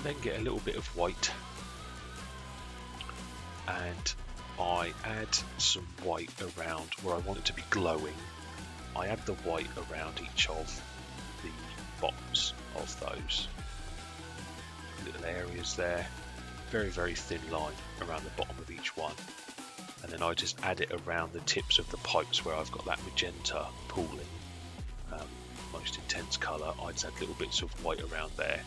then get a little bit of white, and I add some white around where I want it to be glowing. I add the white around each of the bottoms of those little areas there. Very, very thin line around the bottom of each one. And then I just add it around the tips of the pipes where I've got that magenta pooling. Most intense colour. I just add little bits of white around there.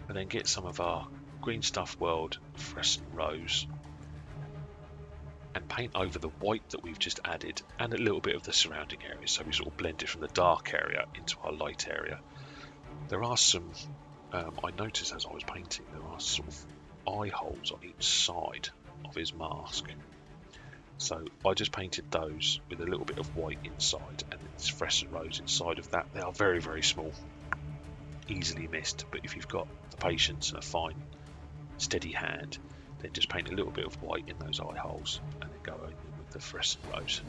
And then get some of our green stuff world fluorescent rose and paint over the white that we've just added and a little bit of the surrounding area, so we sort of blend it from the dark area into our light area. There are some, I noticed as I was painting, there are sort of eye holes on each side of his mask. So I just painted those with a little bit of white inside and this fluorescent rose inside of that. They are very, very small, easily missed, but if you've got the patience and a fine steady hand, then just paint a little bit of white in those eye holes and then go in with the fluorescent rose.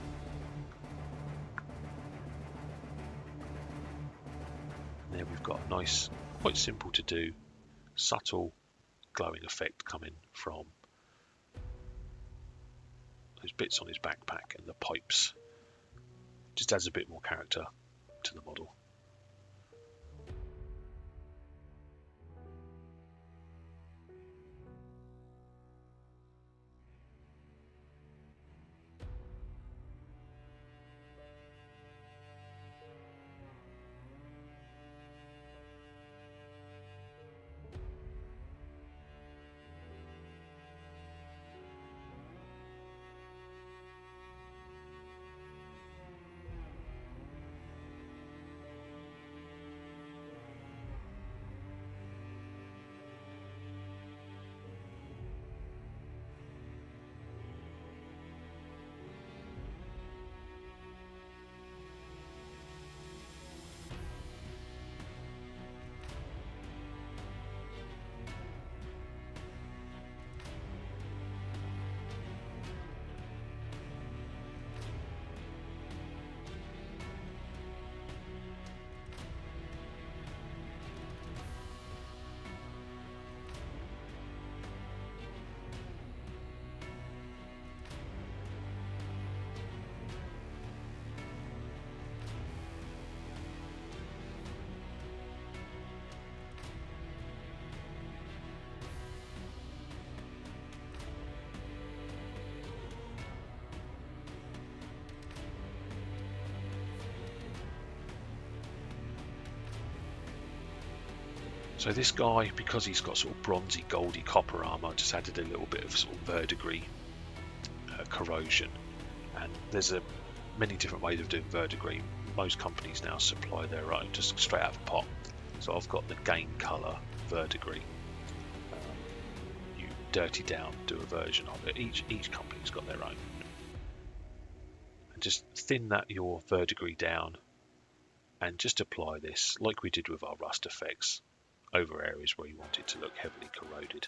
And there we've got a nice, quite simple to do, subtle glowing effect coming from those bits on his backpack and the pipes. Just adds a bit more character to the model. So this guy, because he's got sort of bronzy, goldy, copper armour, I just added a little bit of sort of verdigris corrosion. And there's many different ways of doing verdigris. Most companies now supply their own, just straight out of a pot. So I've got the game colour verdigris. You dirty down, do a version of it. Each company's got their own. And just thin your verdigris down, and just apply this like we did with our rust effects over areas where you want it to look heavily corroded.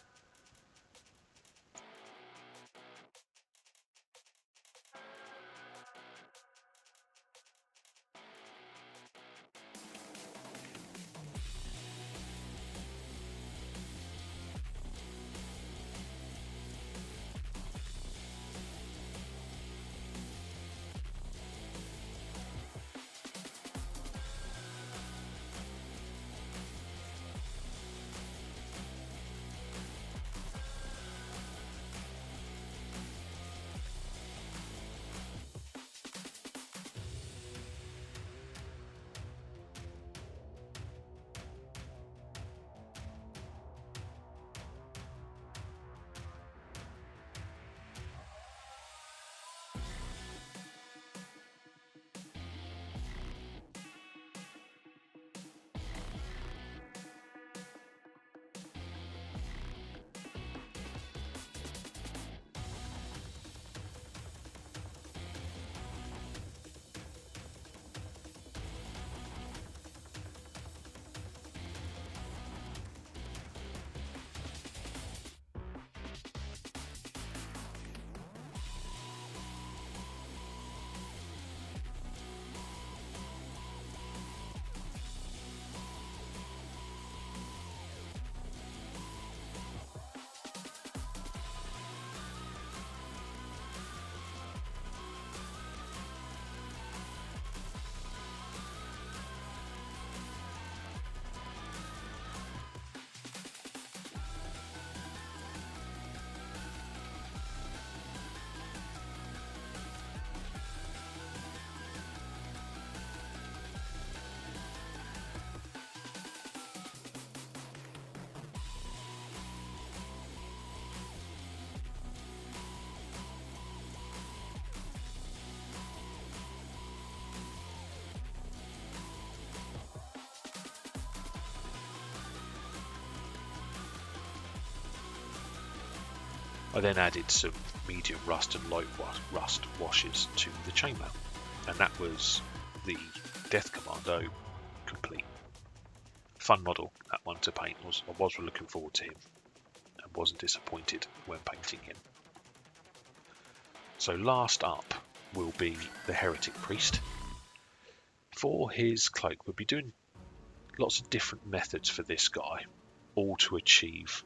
I then added some medium rust and light rust washes to the chainmail, and that was the Death Commando complete. Fun model, that one to paint. I was looking forward to him and wasn't disappointed when painting him. So last up will be the Heretic Priest. For his cloak, we'll be doing lots of different methods for this guy, all to achieve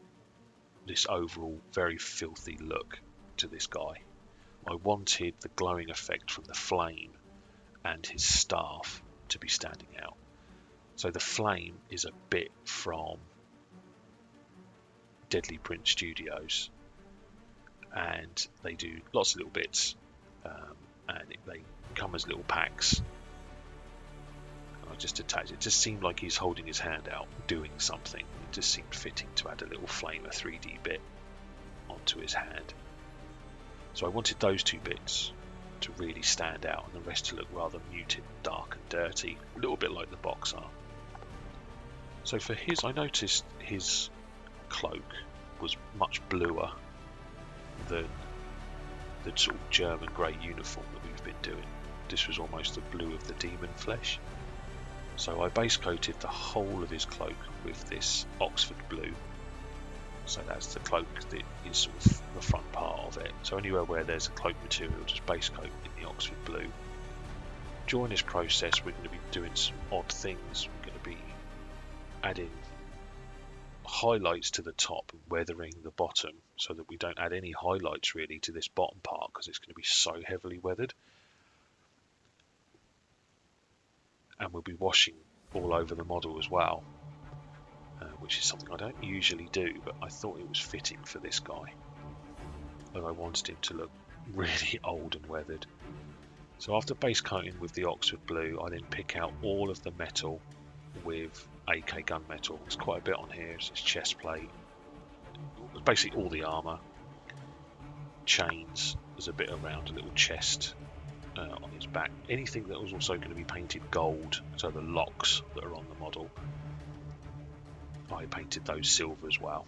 this overall very filthy look to this guy. I wanted the glowing effect from the flame and his staff to be standing out. So the flame is a bit from Deadly Prince Studios, and they do lots of little bits, and they come as little packs. I just attached it. Just seemed like he's holding his hand out doing something. It just seemed fitting to add a little flamer 3D bit onto his hand. So I wanted those two bits to really stand out and the rest to look rather muted, dark and dirty, a little bit like the box art. So for his, I noticed his cloak was much bluer than the sort of German grey uniform that we've been doing. This was almost the blue of the demon flesh. So I base coated the whole of his cloak with this Oxford blue. So that's the cloak that is sort of the front part of it. So anywhere where there's a cloak material, just base coat in the Oxford blue. During this process, we're going to be doing some odd things. We're going to be adding highlights to the top and weathering the bottom so that we don't add any highlights really to this bottom part because it's going to be so heavily weathered. And we'll be washing all over the model as well, which is something I don't usually do, but I thought it was fitting for this guy, and I wanted him to look really old and weathered. So after base coating with the Oxford blue, I then pick out all of the metal with AK gunmetal. There's quite a bit on here. It's chest plate, basically all the armour, chains. There's a bit around a little chest on his back. Anything that was also going to be painted gold, so the locks that are on the model, I painted those silver as well.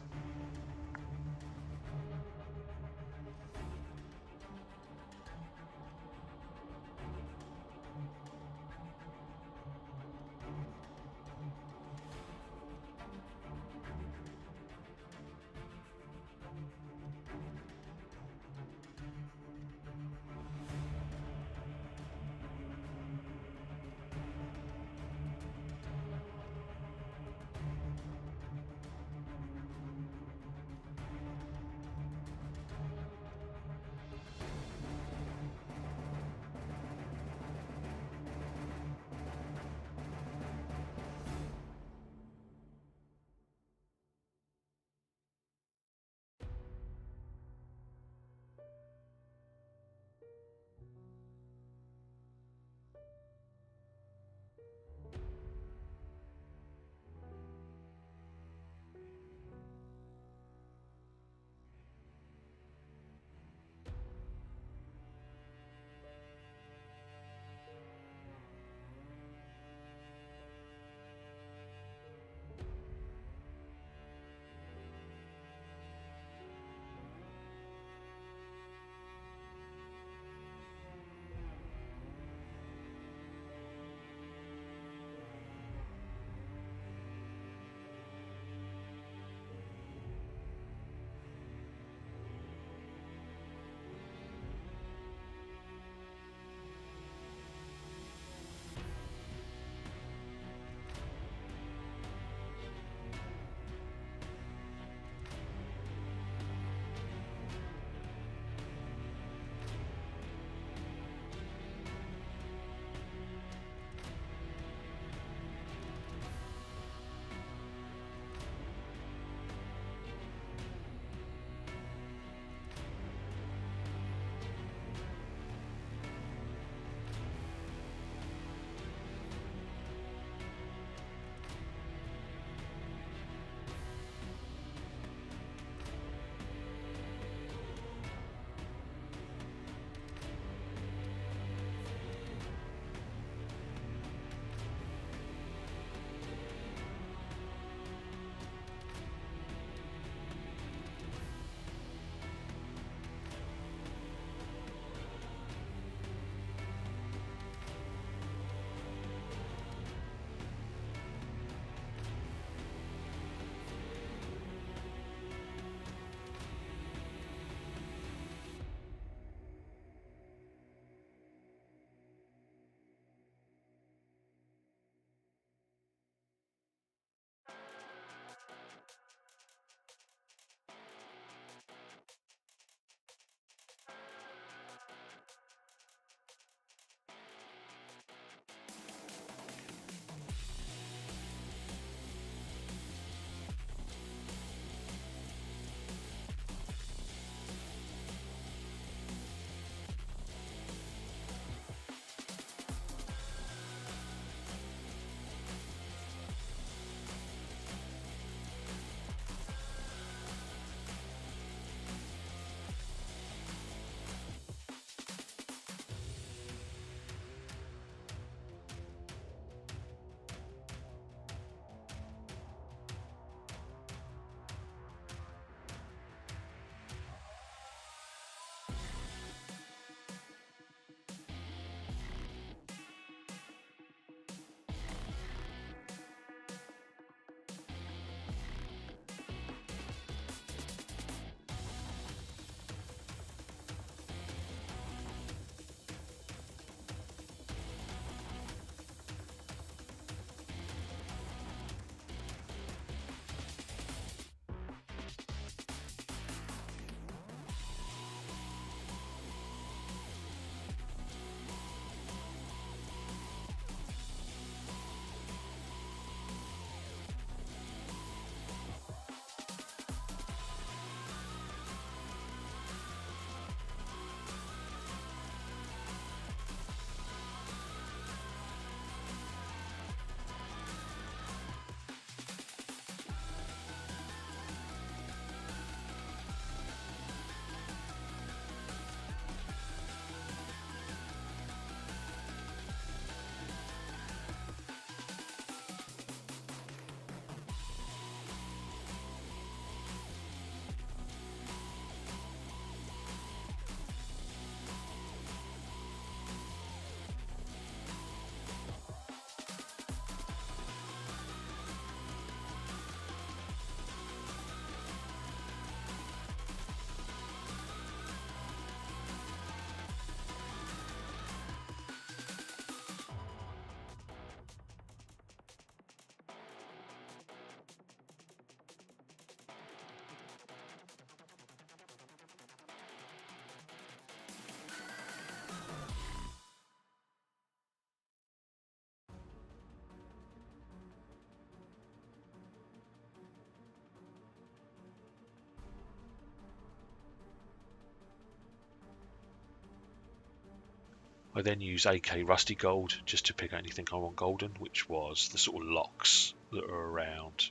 I then use AK Rusty Gold just to pick out anything I want golden, which was the sort of locks that are around.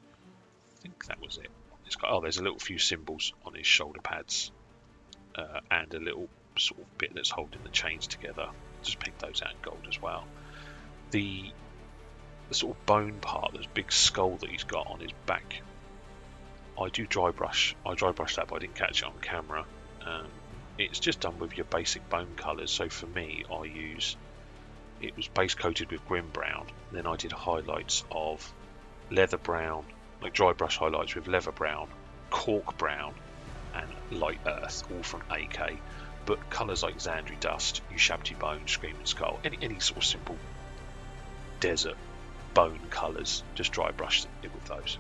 I think that was it. There's a little few symbols on his shoulder pads and a little sort of bit that's holding the chains together. Just pick those out in gold as well. The sort of bone part, this big skull that he's got on his back, I do dry brush. I dry brushed that, but I didn't catch it on camera. It's just done with your basic bone colours. So for me, it was base coated with grim brown. Then I did highlights of leather brown, like dry brush highlights with leather brown, cork brown, and light earth, all from AK. But colours like Xandri Dust, Ushabti Bone, Screaming Skull, any sort of simple desert bone colours, just dry brushed it with those.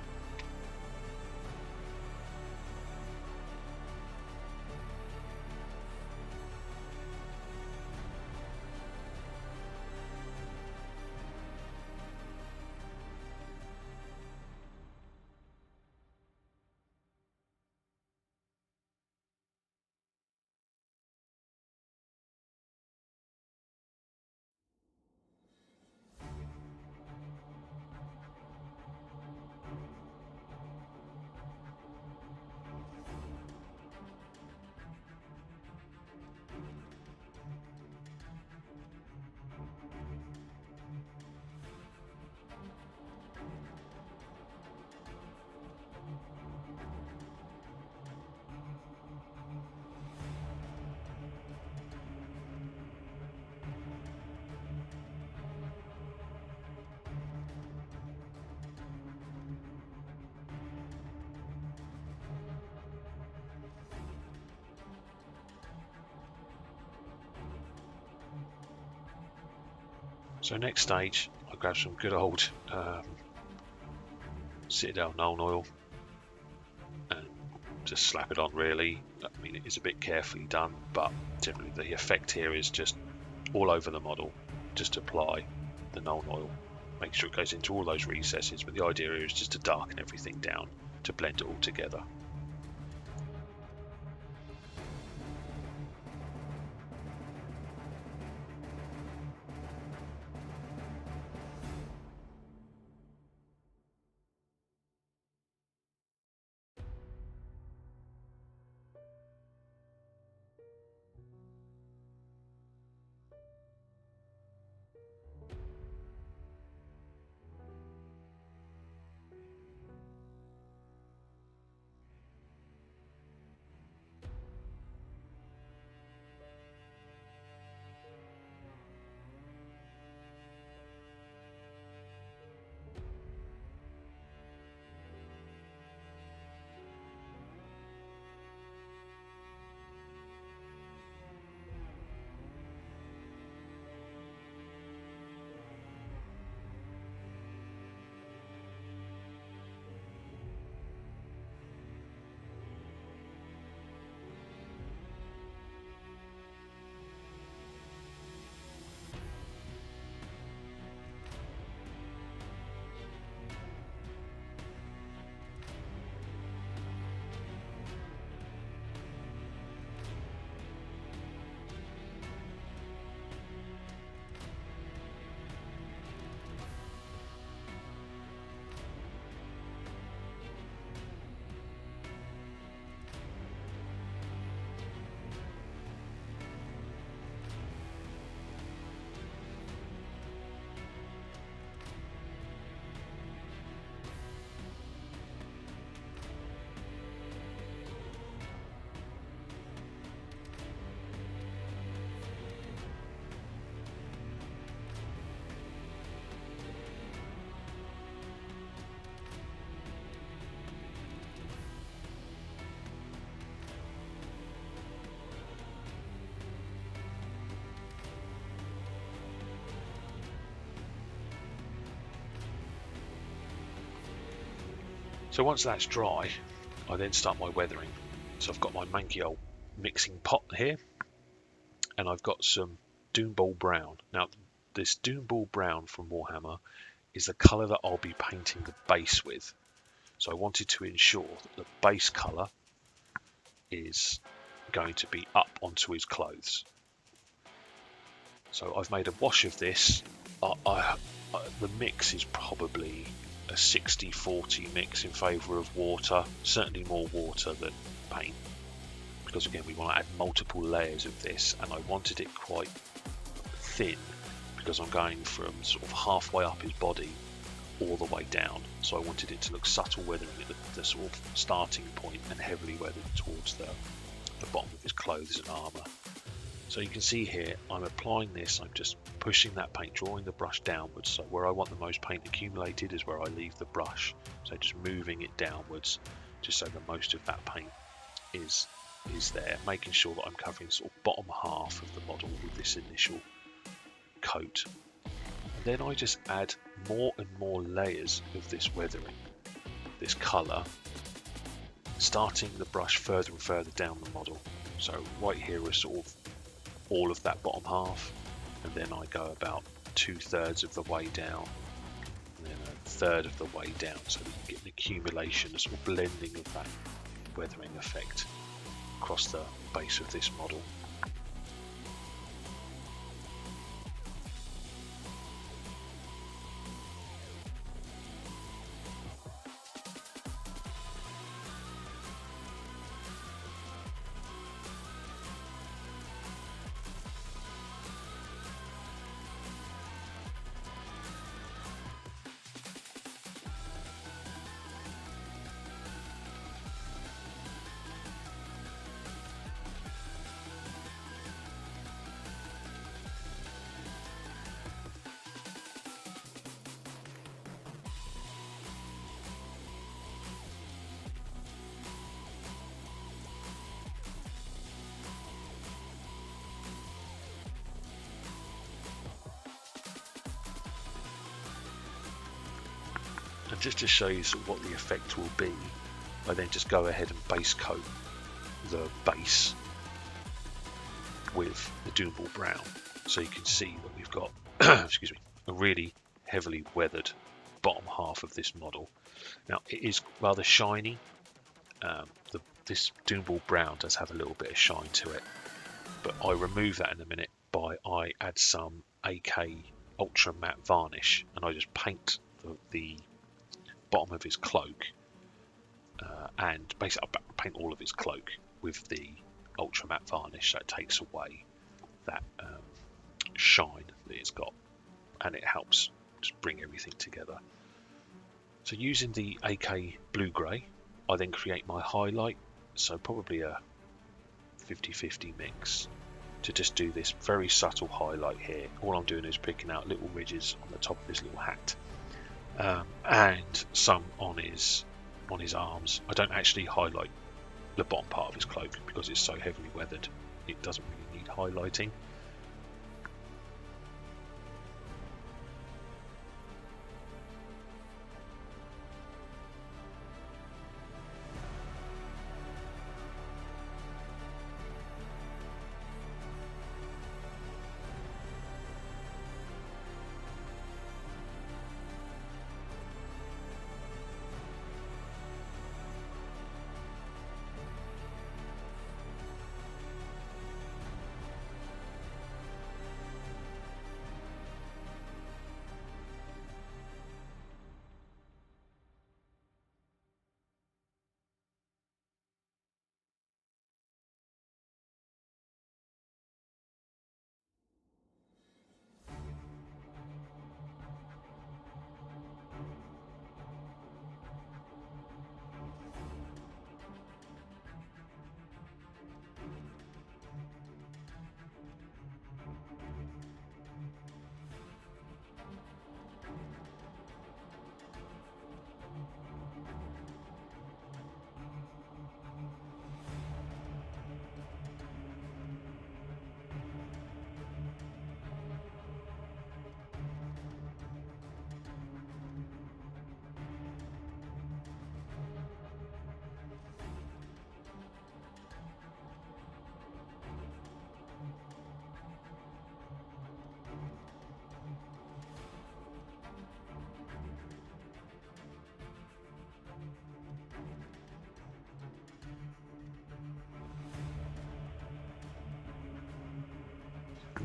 So next stage, I grab some good old Citadel Nuln Oil and just slap it on really. I mean, it is a bit carefully done, but generally the effect here is just all over the model. Just apply the Nuln Oil, make sure it goes into all those recesses, but the idea here is just to darken everything down to blend it all together. So once that's dry, I then start my weathering. So I've got my manky old mixing pot here, and I've got some Doomball Brown. Now, this Doomball Brown from Warhammer is the colour that I'll be painting the base with. So I wanted to ensure that the base colour is going to be up onto his clothes. So I've made a wash of this. The mix is probably a 60-40 mix in favour of water, certainly more water than paint, because again we want to add multiple layers of this, and I wanted it quite thin because I'm going from sort of halfway up his body all the way down, so I wanted it to look subtle weathering at the sort of starting point and heavily weathered towards the bottom of his clothes and armour. So you can see here I'm applying this, I'm just pushing that paint, drawing the brush downwards, so where I want the most paint accumulated is where I leave the brush, so just moving it downwards just so that most of that paint is there, making sure that I'm covering sort of bottom half of the model with this initial coat. And then I just add more and more layers of this weathering, this colour, starting the brush further and further down the model. So right here is sort of all of that bottom half, and then I go about 2/3 of the way down, and then 1/3 of the way down, so that you get an accumulation, a sort of blending of that weathering effect across the base of this model. And just to show you sort of what the effect will be, I then just go ahead and base coat the base with the Doomball Brown, so you can see that we've got excuse me, a really heavily weathered bottom half of this model. Now it is rather shiny. This Doomball Brown does have a little bit of shine to it, but I remove that in a minute by I add some AK Ultra Matte Varnish, and I just paint the bottom of his cloak, and basically I paint all of his cloak with the Ultra Matte Varnish, so it takes away that shine that it's got, and it helps just bring everything together. So using the AK Blue Grey, I then create my highlight, so probably a 50-50 mix to just do this very subtle highlight here. All I'm doing is picking out little ridges on the top of his little hat, and some on his arms. I don't actually highlight the bottom part of his cloak because it's so heavily weathered, it doesn't really need highlighting.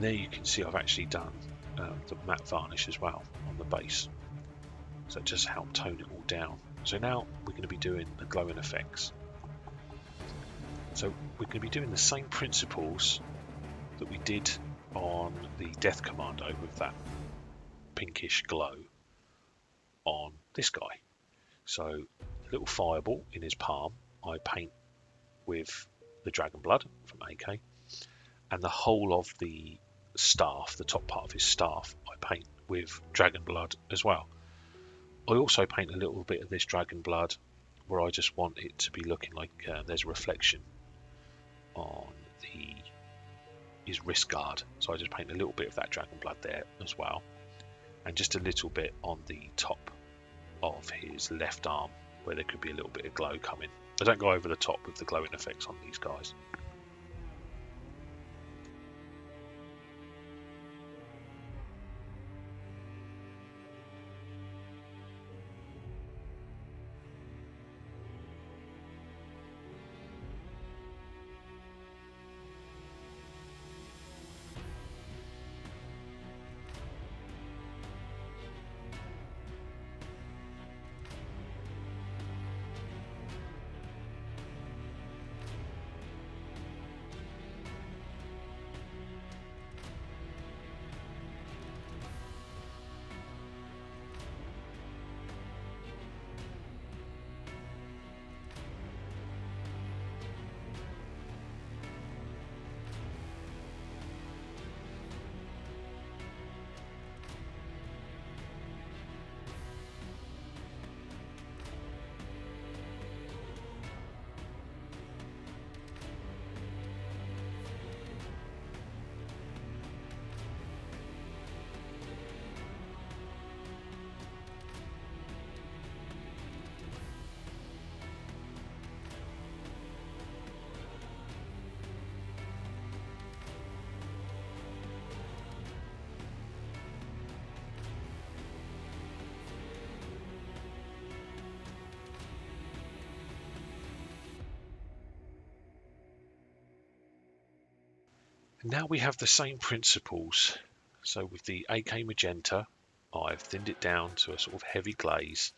there you can see I've actually done the matte varnish as well on the base, so it just helped tone it all down. So now we're going to be doing the glowing effects. So we're going to be doing the same principles that we did on the Death Commando with that pinkish glow on this guy. So a little fireball in his palm I paint with the dragon blood from AK, and the whole of the staff, the top part of his staff, I paint with dragon blood as well. I also paint a little bit of this dragon blood where I just want it to be looking like there's a reflection on his wrist guard, so I just paint a little bit of that dragon blood there as well, and just a little bit on the top of his left arm where there could be a little bit of glow coming. I don't go over the top with the glowing effects on these guys. Now we have the same principles. So with the AK magenta, I've thinned it down to a sort of heavy glaze,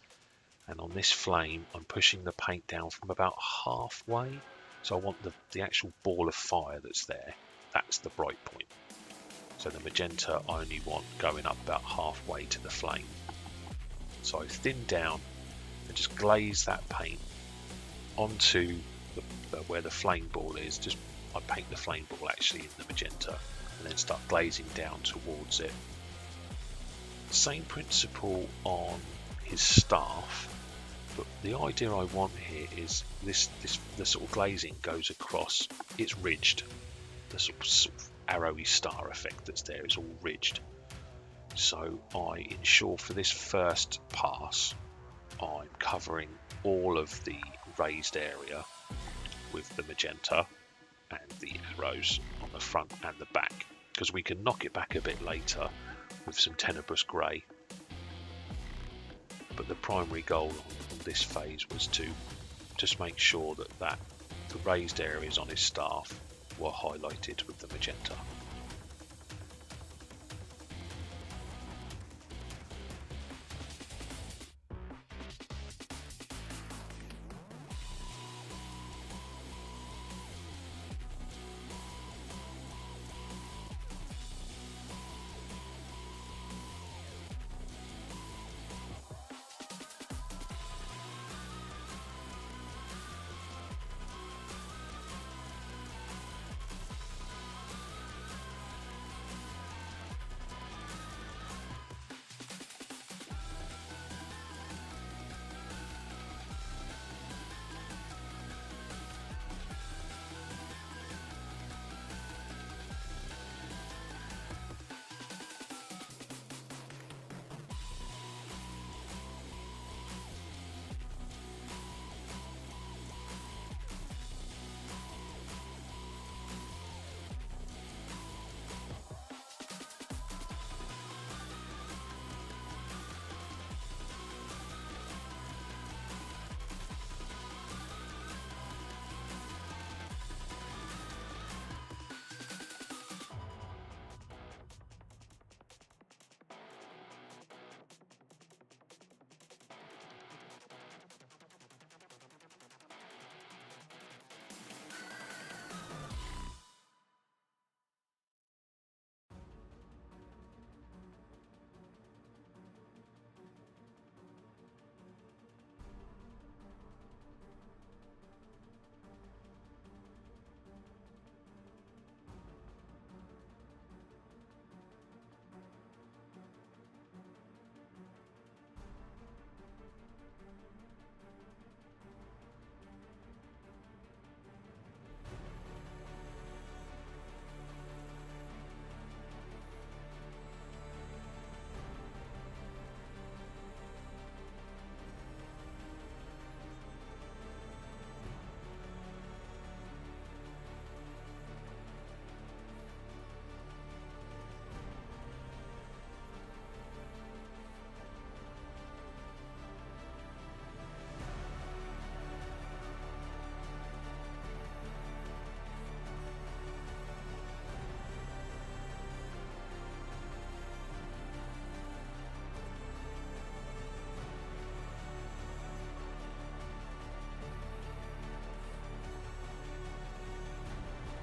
and on this flame I'm pushing the paint down from about halfway. So I want the actual ball of fire that's there, that's the bright point. So the magenta I only want going up about halfway to the flame. So I thin down and just glaze that paint onto where the flame ball is. Just I paint the flame ball actually in the magenta and then start glazing down towards it. Same principle on his staff, but the idea I want here is the sort of glazing goes across. It's ridged. The sort of arrowy star effect that's there is all ridged. So I ensure for this first pass I'm covering all of the raised area with the magenta and the arrows on the front and the back, because we can knock it back a bit later with some tenebrous grey. But the primary goal on this phase was to just make sure that the raised areas on his staff were highlighted with the magenta.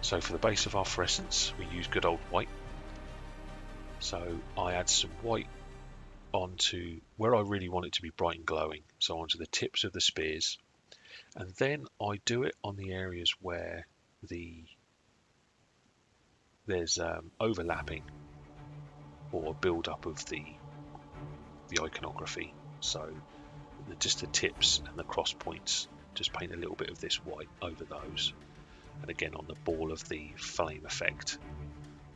So for the base of our fluorescence, we use good old white. So I add some white onto where I really want it to be bright and glowing, so onto the tips of the spears, and then I do it on the areas where there's overlapping or build up of the iconography. So just the tips and the cross points, just paint a little bit of this white over those, and again on the ball of the flame effect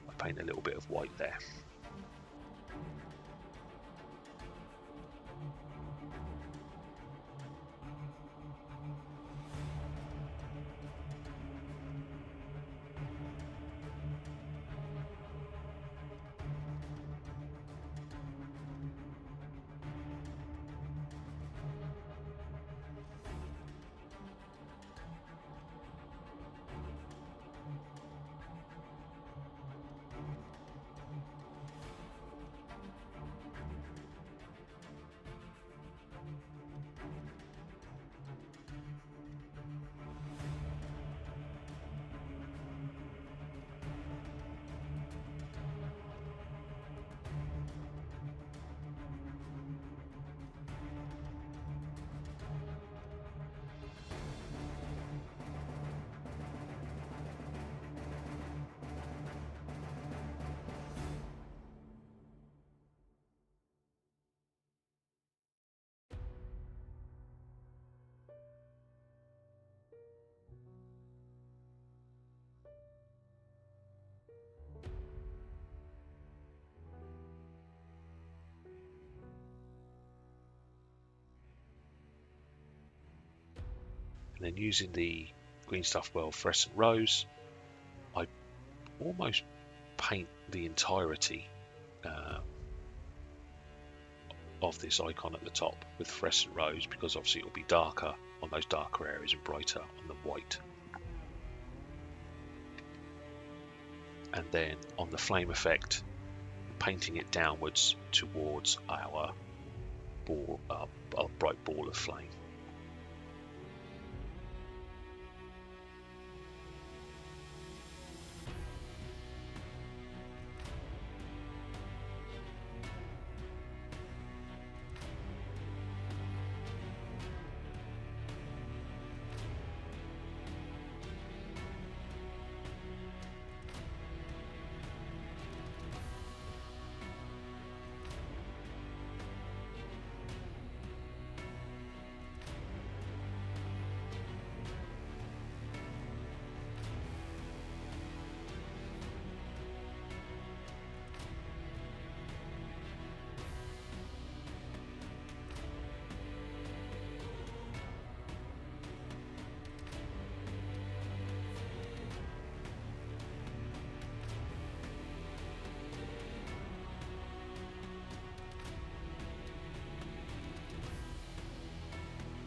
I paint a little bit of white there. And then using the Green Stuff Well fluorescent rose, I almost paint the entirety of this icon at the top with fluorescent rose, because obviously it will be darker on those darker areas and brighter on the white. And then on the flame effect, painting it downwards towards our ball, our bright ball of flame.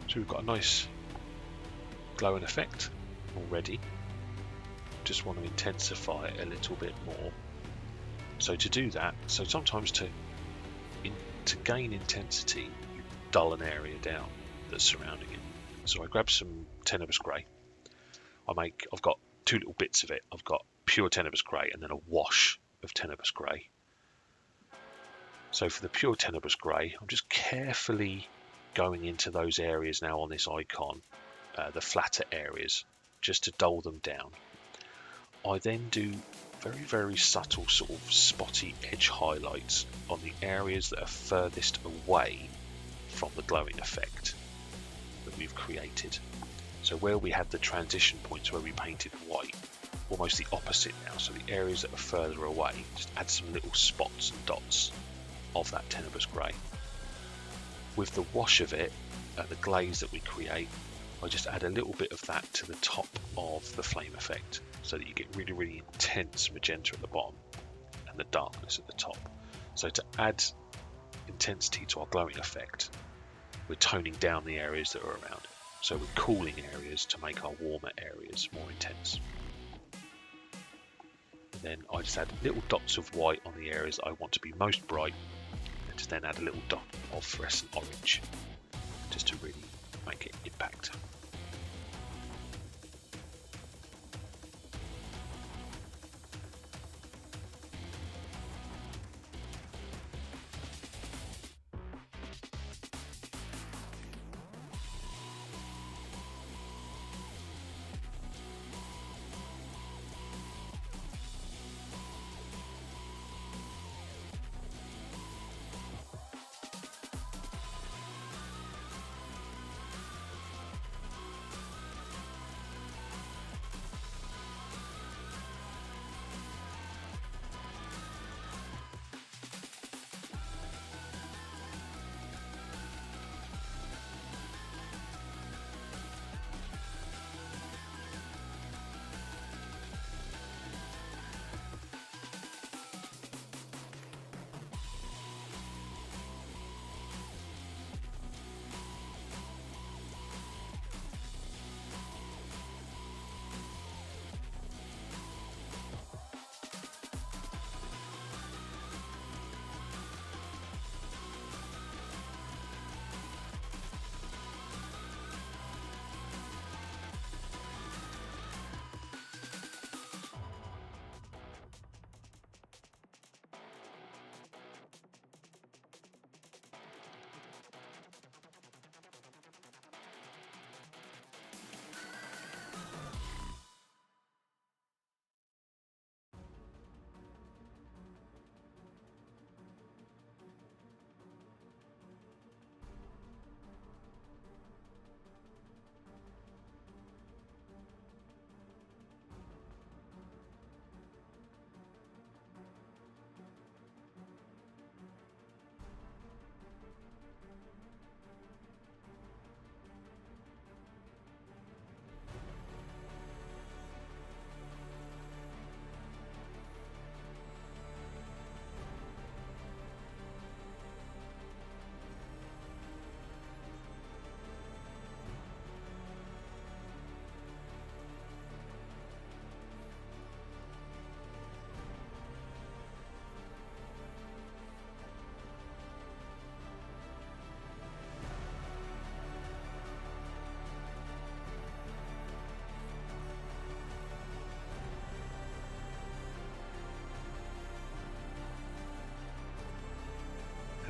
So we've got a nice glowing effect already. Just want to intensify it a little bit more. So to do that, so sometimes to gain intensity, you dull an area down that's surrounding it. So I grab some Tenebrous Grey. I've got two little bits of it. I've got pure Tenebrous Grey and then a wash of Tenebrous Grey. So for the pure Tenebrous Grey, I'm just carefully going into those areas now on this icon, the flatter areas, just to dull them down. I then do very, very subtle sort of spotty edge highlights on the areas that are furthest away from the glowing effect that we've created. So where we had the transition points where we painted white, almost the opposite now. So the areas that are further away, just add some little spots and dots of that Tenebrous Grey. With the wash of it, the glaze that we create, I just add a little bit of that to the top of the flame effect, so that you get really, really intense magenta at the bottom and the darkness at the top. So to add intensity to our glowing effect, we're toning down the areas that are around. So we're cooling areas to make our warmer areas more intense. And then I just add little dots of white on the areas that I want to be most bright, and just then add a little dot of fluorescent orange, just to really make it impact.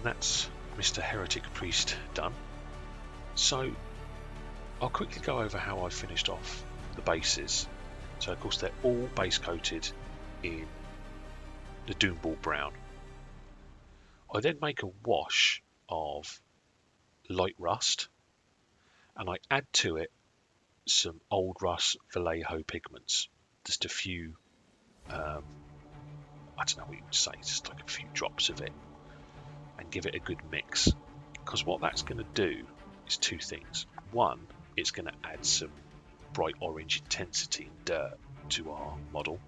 And that's Mr. Heretic Priest done. So I'll quickly go over how I finished off the bases. So of course they're all base coated in the Doomball brown. I then make a wash of light rust, and I add to it some old rust Vallejo pigments, just a few, I don't know what you would say, just like a few drops of it, and give it a good mix. Because what that's going to do is two things. One, it's going to add some bright orange intensity and dirt to our model,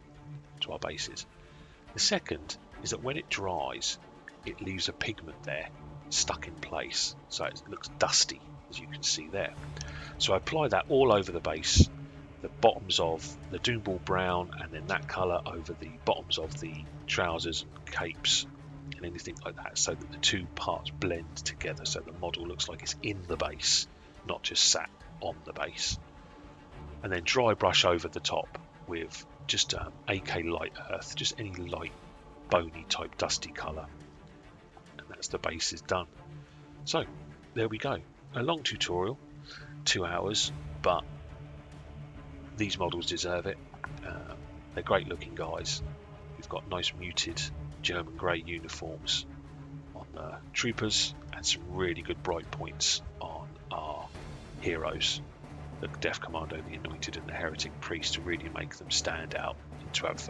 to our bases. The second is that when it dries, it leaves a pigment there stuck in place, so it looks dusty, as you can see there. So I apply that all over the base, the bottoms of the Doomball brown, and then that colour over the bottoms of the trousers and capes and anything like that, so that the two parts blend together, so the model looks like it's in the base, not just sat on the base. And then dry brush over the top with just AK light earth, just any light bony type dusty colour, and that's the base is done. So there we go, a long tutorial, 2 hours, but these models deserve it. They're great looking guys. We've got nice muted German grey uniforms on the troopers and some really good bright points on our heroes, the Death Commando, the Anointed and the Heretic Priest, to really make them stand out and to have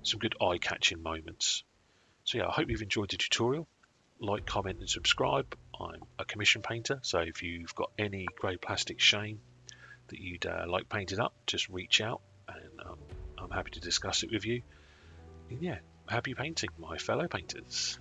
some good eye-catching moments. So yeah, I hope you've enjoyed the tutorial. Like, comment and subscribe. I'm a commission painter, so if you've got any grey plastic shame that you'd like painted up, just reach out and I'm happy to discuss it with you. And yeah, happy painting, my fellow painters.